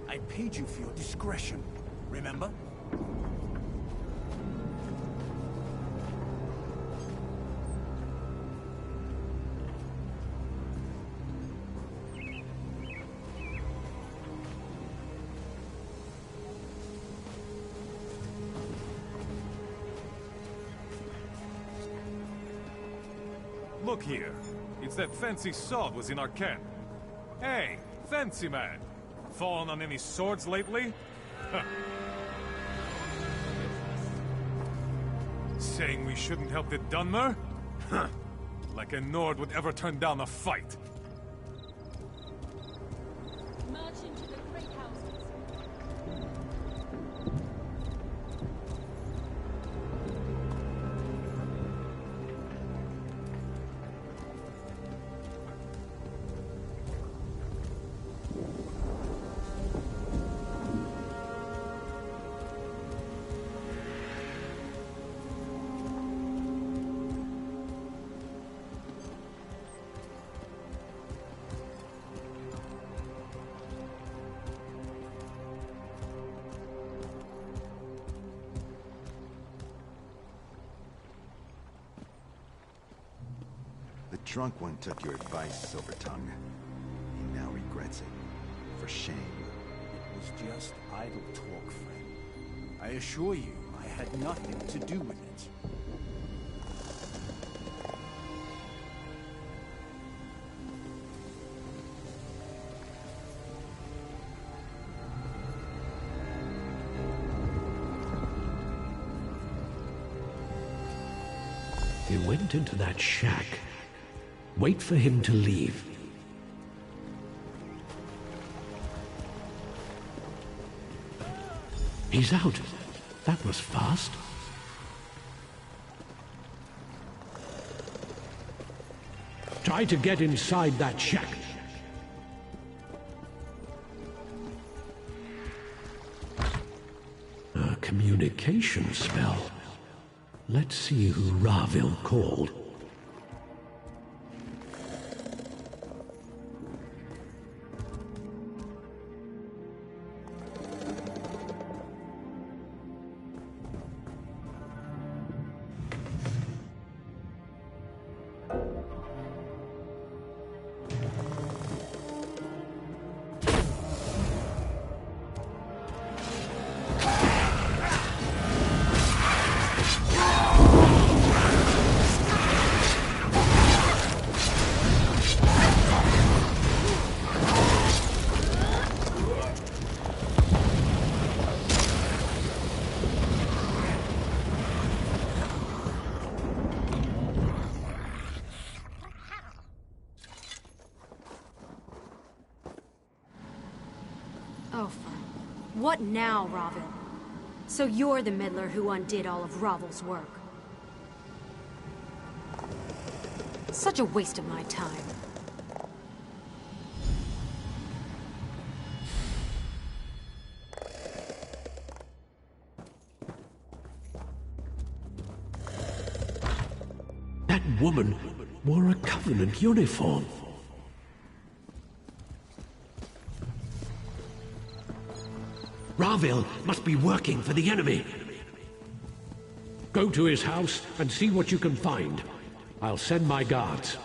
I paid you for your discretion, remember? Look here. It's that fancy sword was in our camp. Hey, fancy man. Fallen on any swords lately? Saying we shouldn't help the Dunmer? Like a Nord would ever turn down a fight. March into the great houses. The drunk one took your advice, Silvertongue. He now regrets it. For shame. It was just idle talk, friend. I assure you, I had nothing to do with it. You went into that shack. Wait for him to leave. He's out. That was fast. Try to get inside that shack. A communication spell. Let's see who Ravel called. What now, Ravel? So you're the meddler who undid all of Ravel's work. Such a waste of my time. That woman wore a Covenant uniform. Ravel must be working for the enemy. Go to his house and see what you can find. I'll send my guards.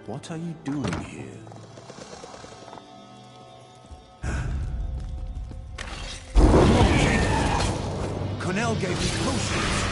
What are you doing here? Cornell gave me potions.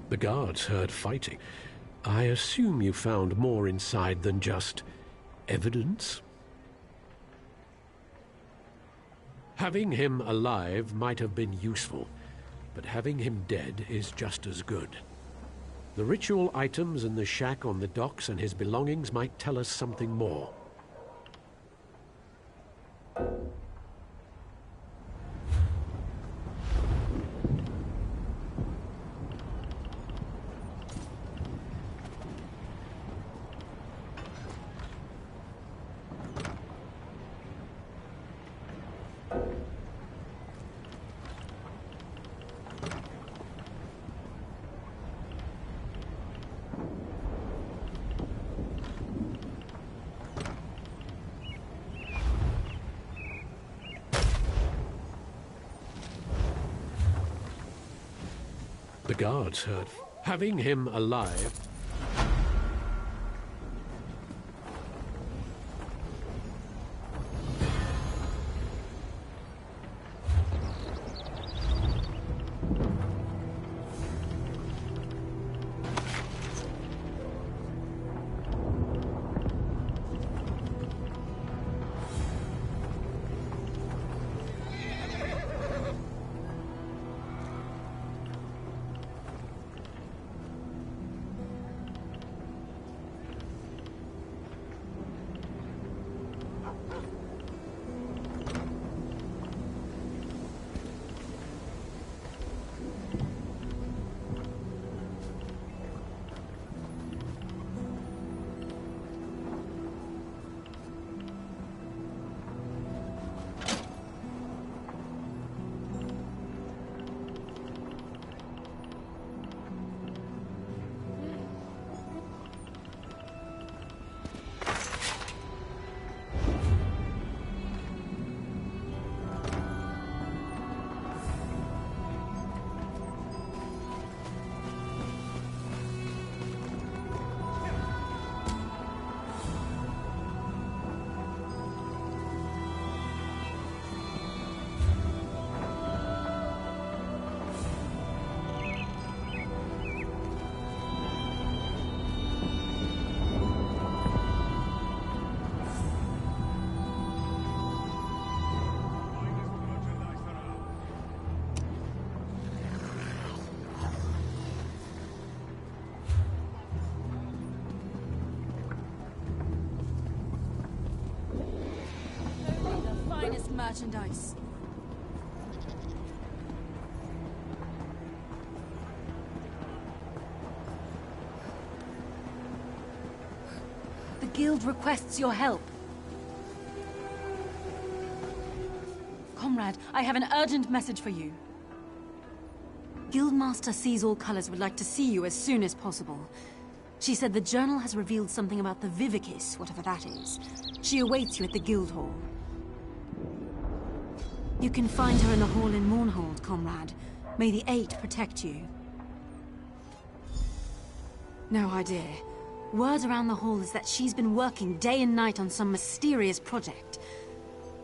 The guards heard fighting. I assume you found more inside than just evidence? Having him alive might have been useful, but having him dead is just as good. The ritual items in the shack on the docks and his belongings might tell us something more. The guards heard. Having him alive... Merchandise. The guild requests your help. Comrade, I have an urgent message for you. Guildmaster Sees All Colors would like to see you as soon as possible. She said the journal has revealed something about the Vivicis, whatever that is. She awaits you at the guild hall. You can find her in the hall in Mournhold, comrade. May the Eight protect you. No idea. Word around the hall is that she's been working day and night on some mysterious project.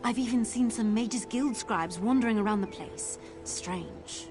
I've even seen some mages' guild scribes wandering around the place. Strange.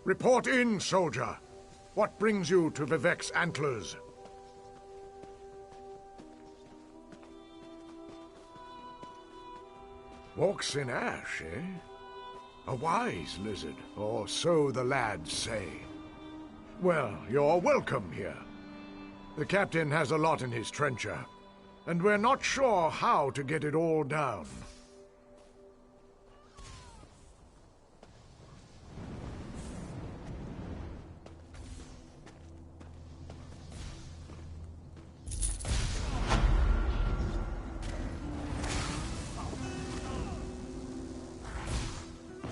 Report in, soldier. What brings you to Vivek's antlers? Walks in ash, eh? A wise lizard, or so the lads say. Well, you're welcome here. The captain has a lot in his trencher, and we're not sure how to get it all down.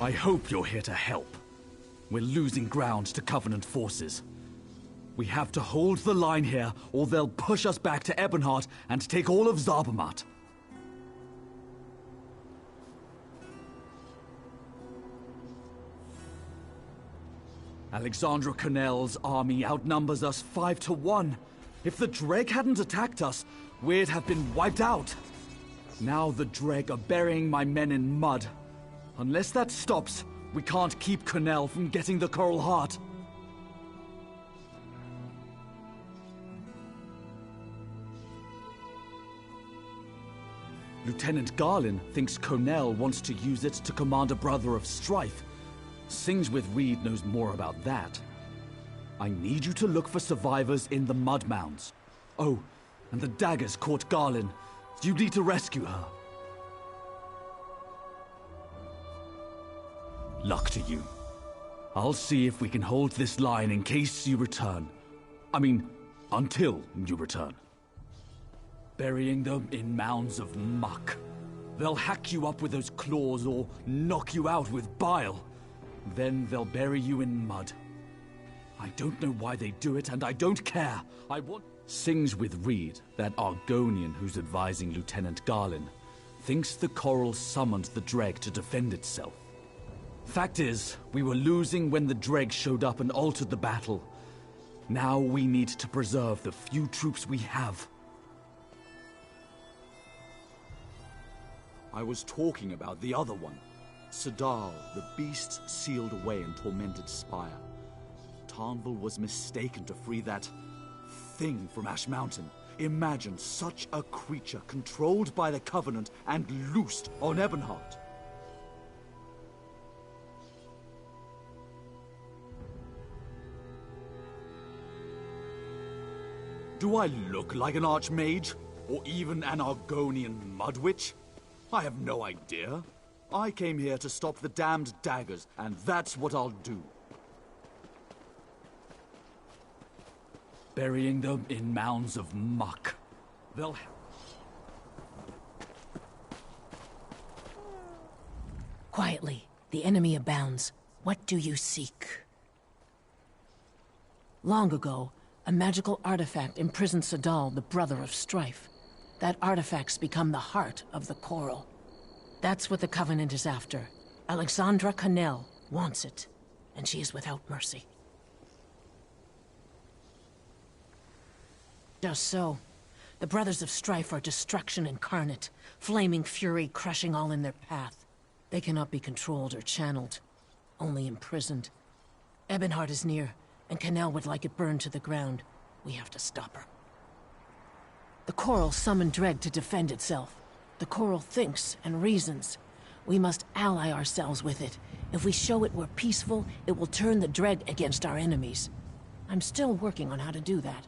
I hope you're here to help. We're losing ground to Covenant forces. We have to hold the line here, or they'll push us back to Ebonheart and take all of Zarbamat. Alexandra Connell's army outnumbers us 5-1. If the Dreg hadn't attacked us, we'd have been wiped out. Now the Dreg are burying my men in mud. Unless that stops, we can't keep Connell from getting the Coral Heart. Lieutenant Garlin thinks Connell wants to use it to command a Brother of Strife. Sings with Reed knows more about that. I need you to look for survivors in the mud mounds. Oh, and the daggers caught Garlin. You need to rescue her. Luck to you. I'll see if we can hold this line in case you return. I mean, until you return. Burying them in mounds of muck. They'll hack you up with those claws or knock you out with bile. Then they'll bury you in mud. I don't know why they do it, and I don't care. I want... Sings with Reed, that Argonian who's advising Lieutenant Garlin, thinks the Coral summoned the Dreg to defend itself. Fact is, we were losing when the Dreg showed up and altered the battle. Now we need to preserve the few troops we have. I was talking about the other one. Sadal, the beast sealed away in Tormented Spire. Tarnval was mistaken to free that thing from Ash Mountain. Imagine such a creature controlled by the Covenant and loosed on Ebonheart. Do I look like an Archmage? Or even an Argonian Mudwitch? I have no idea. I came here to stop the damned daggers, and that's what I'll do. Burying them in mounds of muck. They'll... Quietly, the enemy abounds. What do you seek? Long ago, a magical artifact imprisoned Sadal, the Brother of Strife. That artifact's become the heart of the Coral. That's what the Covenant is after. Alexandra Connell wants it, and she is without mercy. Just so. The Brothers of Strife are destruction incarnate, flaming fury crushing all in their path. They cannot be controlled or channeled, only imprisoned. Ebonheart is near, and Connell would like it burned to the ground. We have to stop her. The Coral summoned Dreg to defend itself. The Coral thinks and reasons. We must ally ourselves with it. If we show it we're peaceful, it will turn the Dreg against our enemies. I'm still working on how to do that.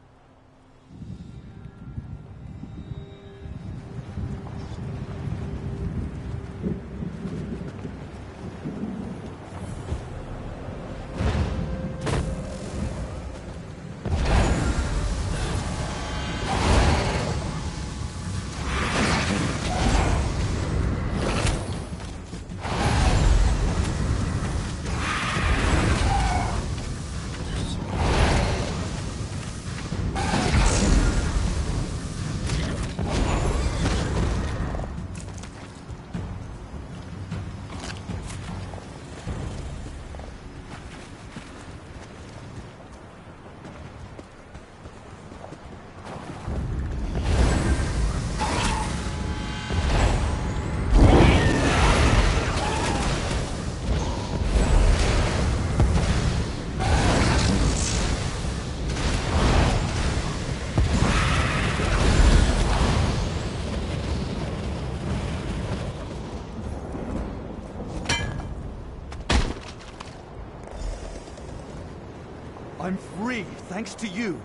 I'm free, thanks to you.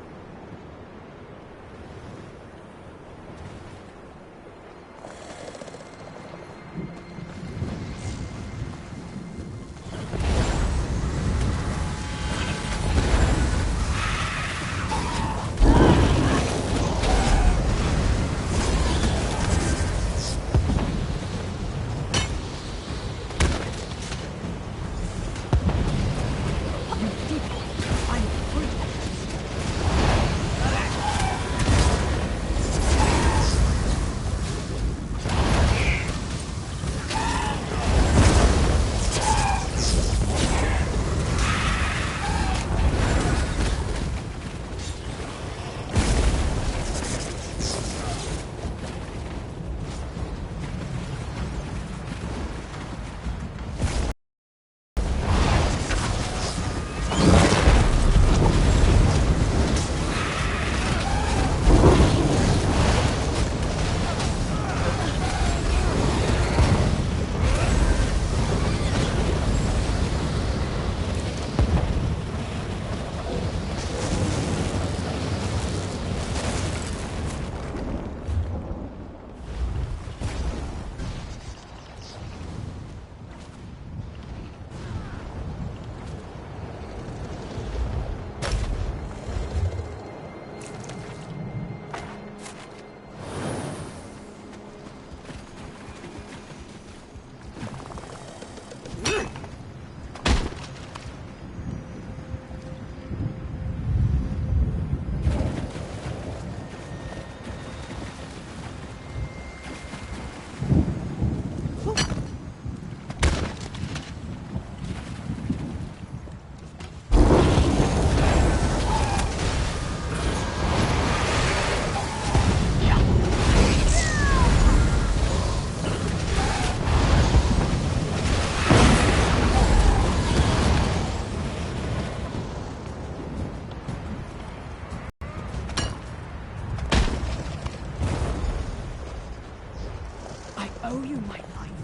owe you my life.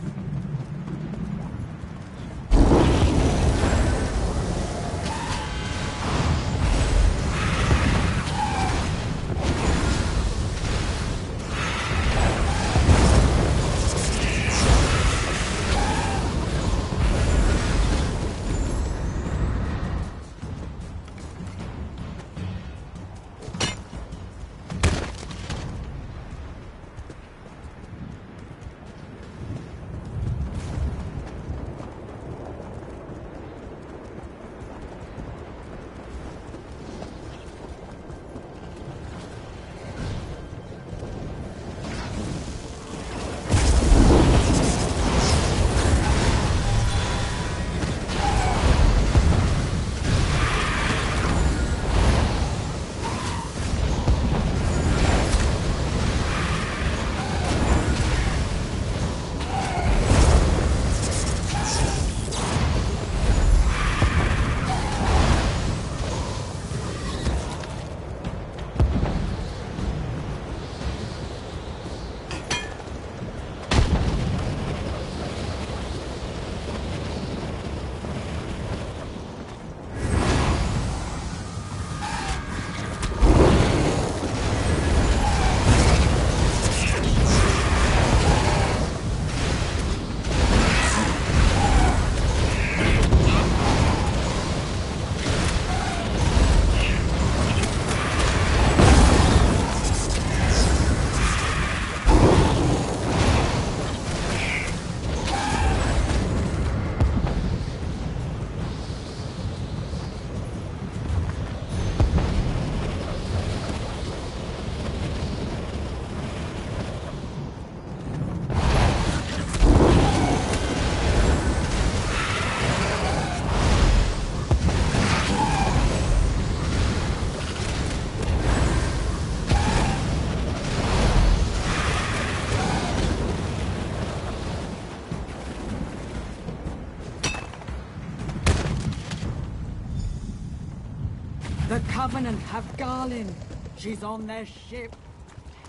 The Covenant have Garlin. She's on their ship.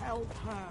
Help her.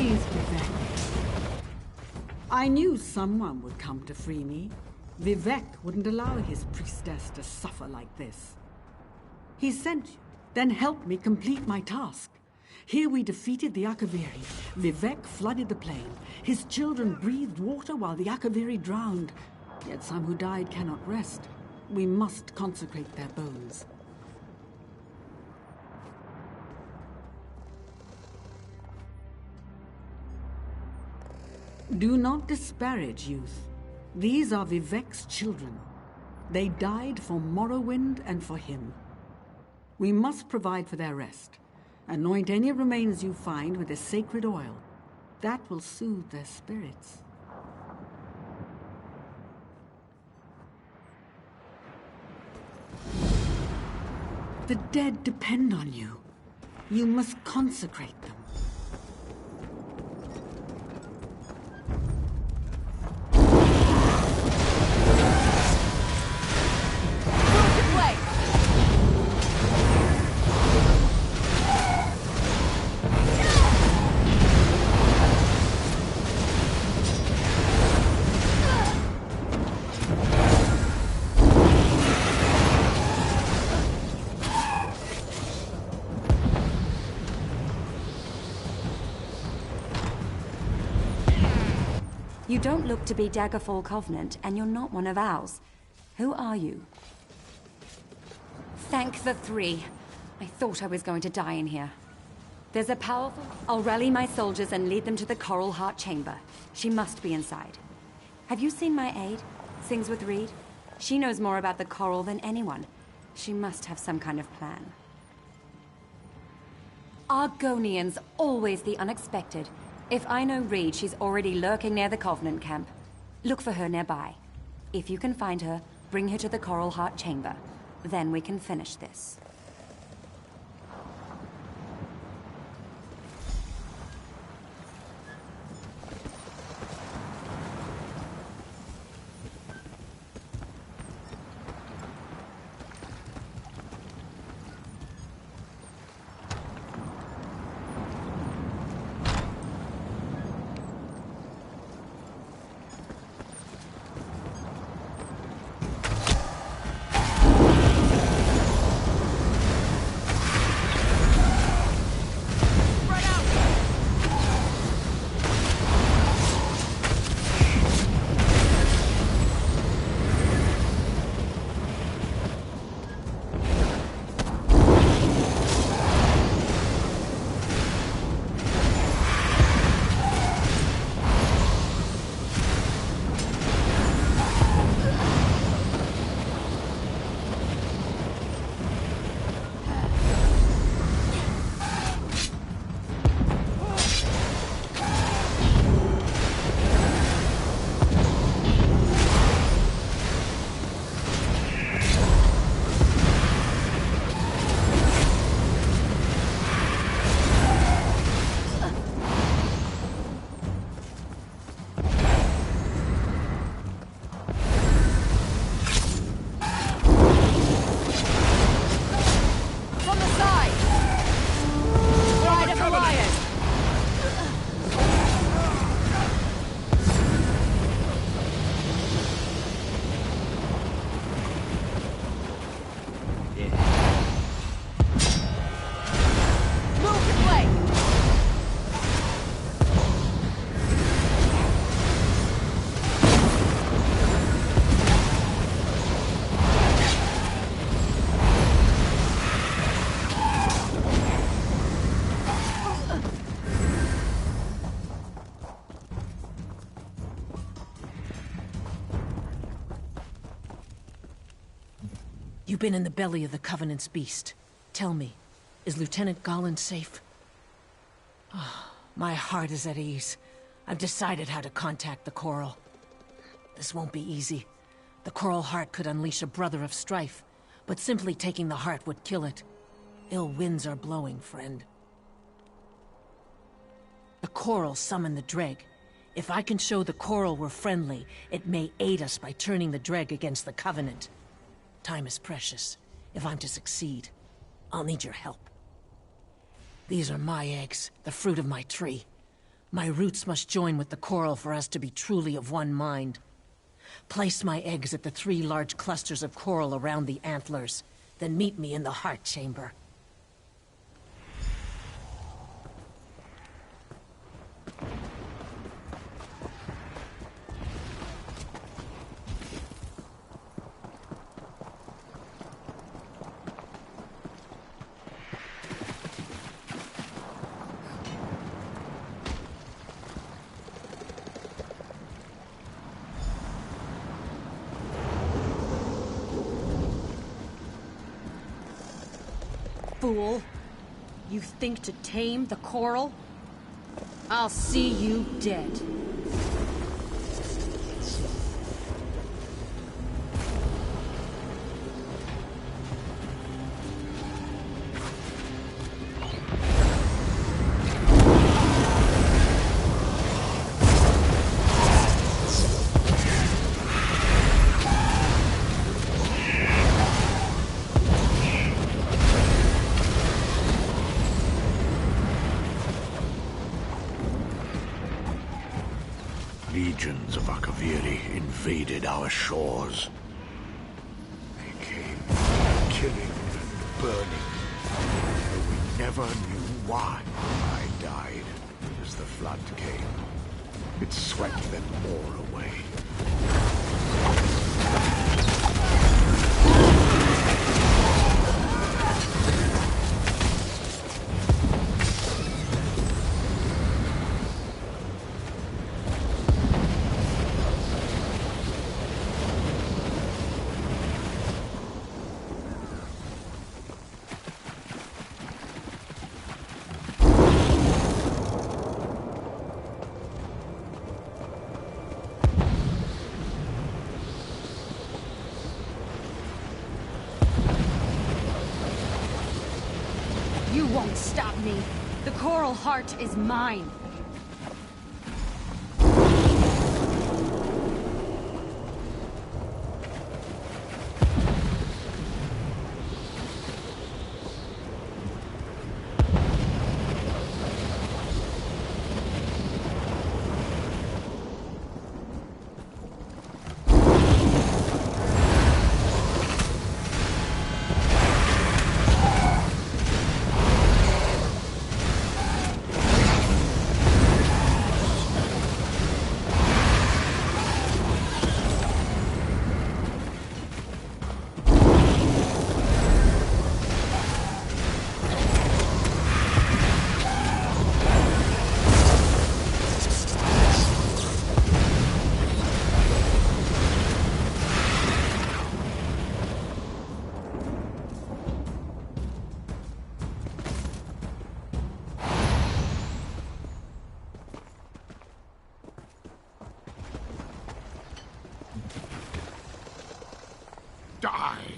Please, Vivek. I knew someone would come to free me. Vivek wouldn't allow his priestess to suffer like this. He sent you, then helped me complete my task. Here we defeated the Akaviri. Vivek flooded the plain. His children breathed water while the Akaviri drowned. Yet some who died cannot rest. We must consecrate their bones. Do not disparage youth. These are Vivek's children. They died for Morrowind and for him. We must provide for their rest. Anoint any remains you find with a sacred oil. That will soothe their spirits. The dead depend on you. You must consecrate them. You don't look to be Daggerfall Covenant, and you're not one of ours. Who are you? Thank the three. I thought I was going to die in here. There's a powerful... I'll rally my soldiers and lead them to the Coral Heart Chamber. She must be inside. Have you seen my aide? Sings with Reed? She knows more about the coral than anyone. She must have some kind of plan. Argonians, always the unexpected. If I know Reed, she's already lurking near the Covenant camp. Look for her nearby. If you can find her, bring her to the Coral Heart Chamber. Then we can finish this. You've been in the belly of the Covenant's beast. Tell me, is Lieutenant Garland safe? Oh, my heart is at ease. I've decided how to contact the Coral. This won't be easy. The Coral Heart could unleash a brother of strife, but simply taking the heart would kill it. Ill winds are blowing, friend. The Coral summoned the Dreg. If I can show the Coral we're friendly, it may aid us by turning the Dreg against the Covenant. Time is precious. If I'm to succeed, I'll need your help. These are my eggs, the fruit of my tree. My roots must join with the coral for us to be truly of one mind. Place my eggs at the 3 large clusters of coral around the antlers, then meet me in the heart chamber. Fool! You think to tame the coral? I'll see you dead. Legions of Akaviri invaded our shores. They came killing and burning, but we never knew why. I died as the flood came. It swept them all away. You won't stop me. The coral heart is mine. Die,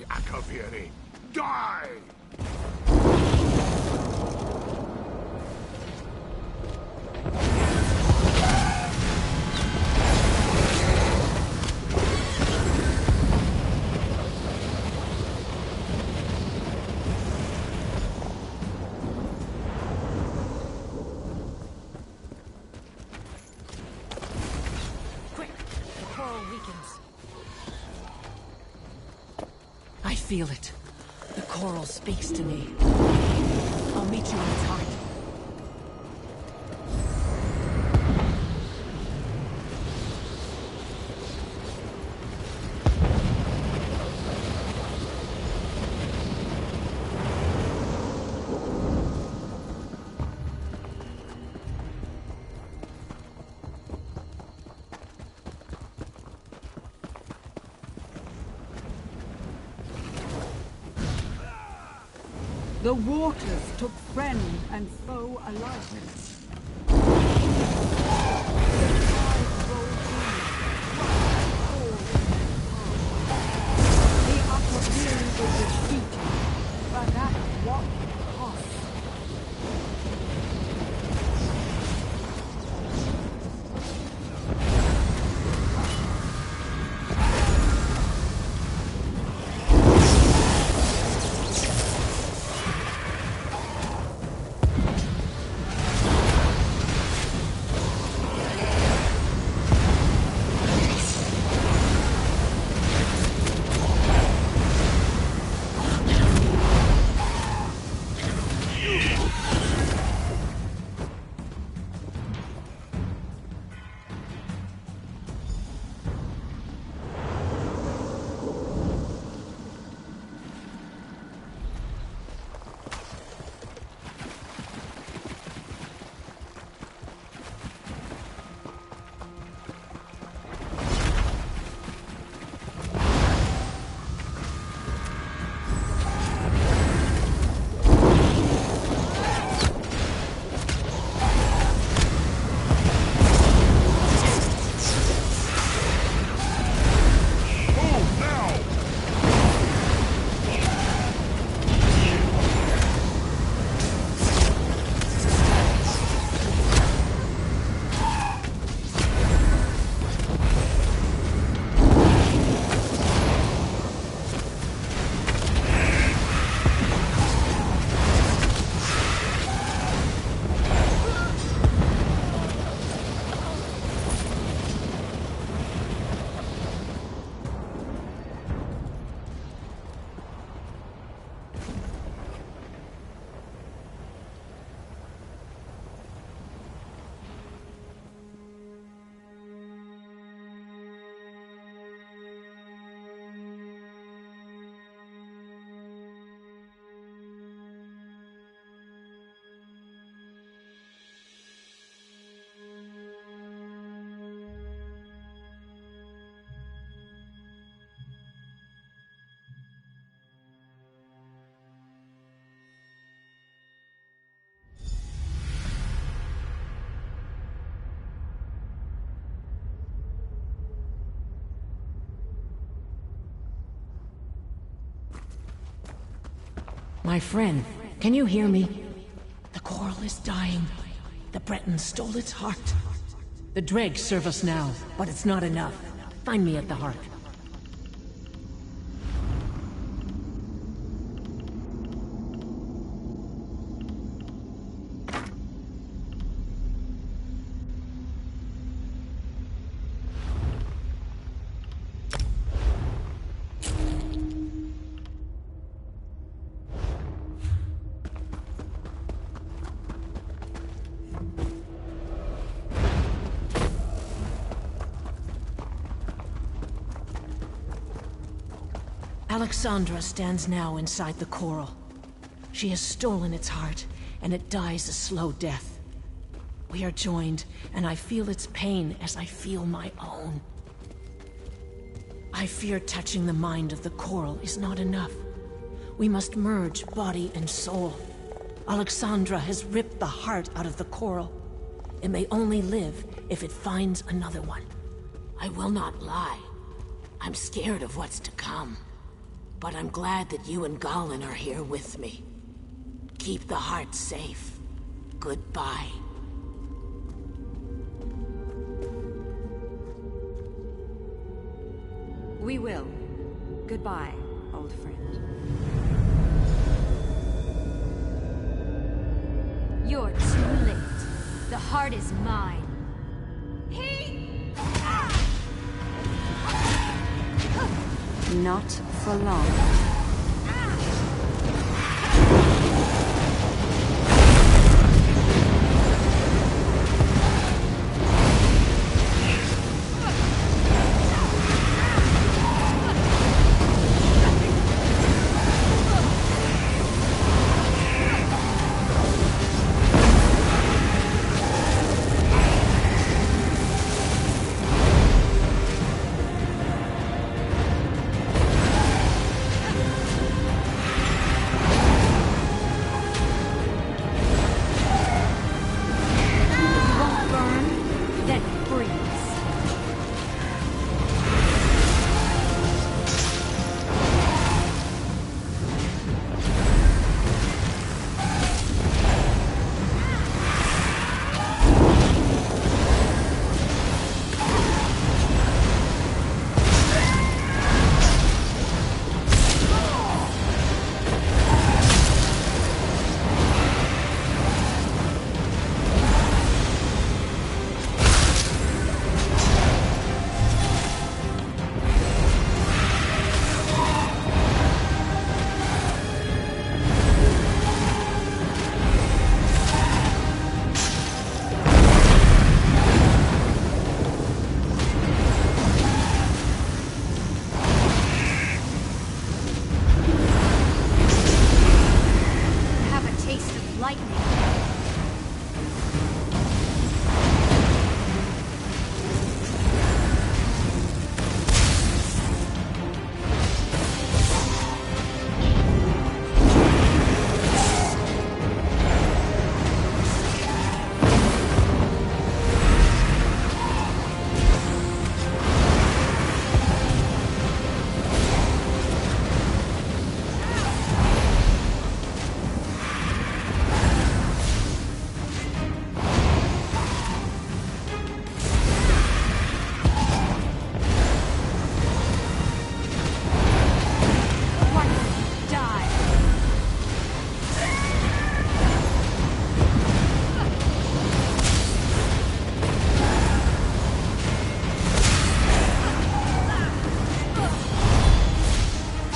Akaviri! Die! Quick! The coral weakens. I feel it. The coral speaks to me. I'll meet you in its heart. The waters took friend and foe alike. The Akaviri were defeated, but at what cost? My friend, can you hear me? The coral is dying. The Bretons stole its heart. The dregs serve us now, but it's not enough. Find me at the heart. Alexandra stands now inside the coral. She has stolen its heart, and it dies a slow death. We are joined, and I feel its pain as I feel my own. I fear touching the mind of the coral is not enough. We must merge body and soul. Alexandra has ripped the heart out of the coral. It may only live if it finds another one. I will not lie. I'm scared of what's to come. But I'm glad that you and Galen are here with me. Keep the heart safe. Goodbye. We will. Goodbye, old friend. You're too late. The heart is mine. Not for long.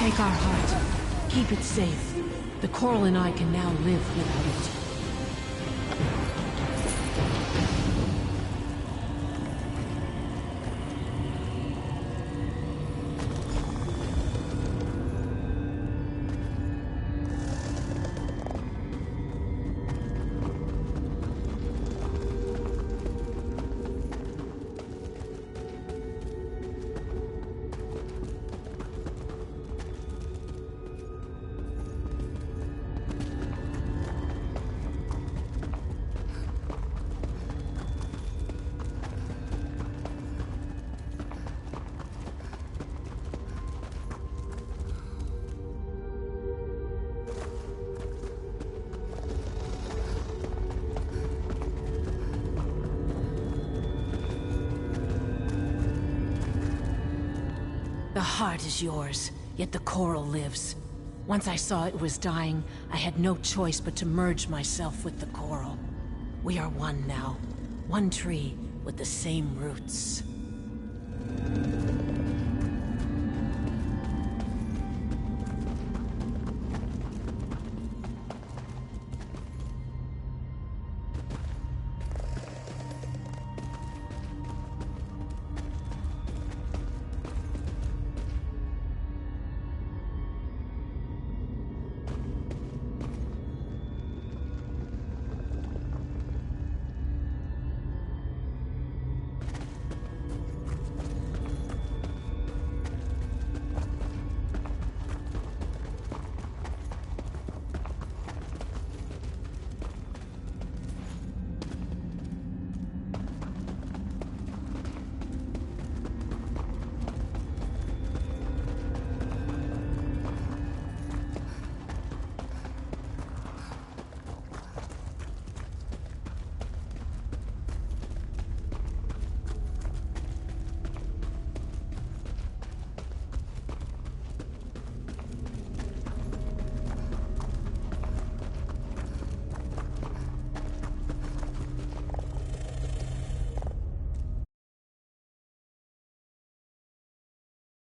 Take our heart. Keep it safe. The coral and I can now live without it. The heart is yours, yet the coral lives. Once I saw it was dying, I had no choice but to merge myself with the coral. We are one now. One tree with the same roots.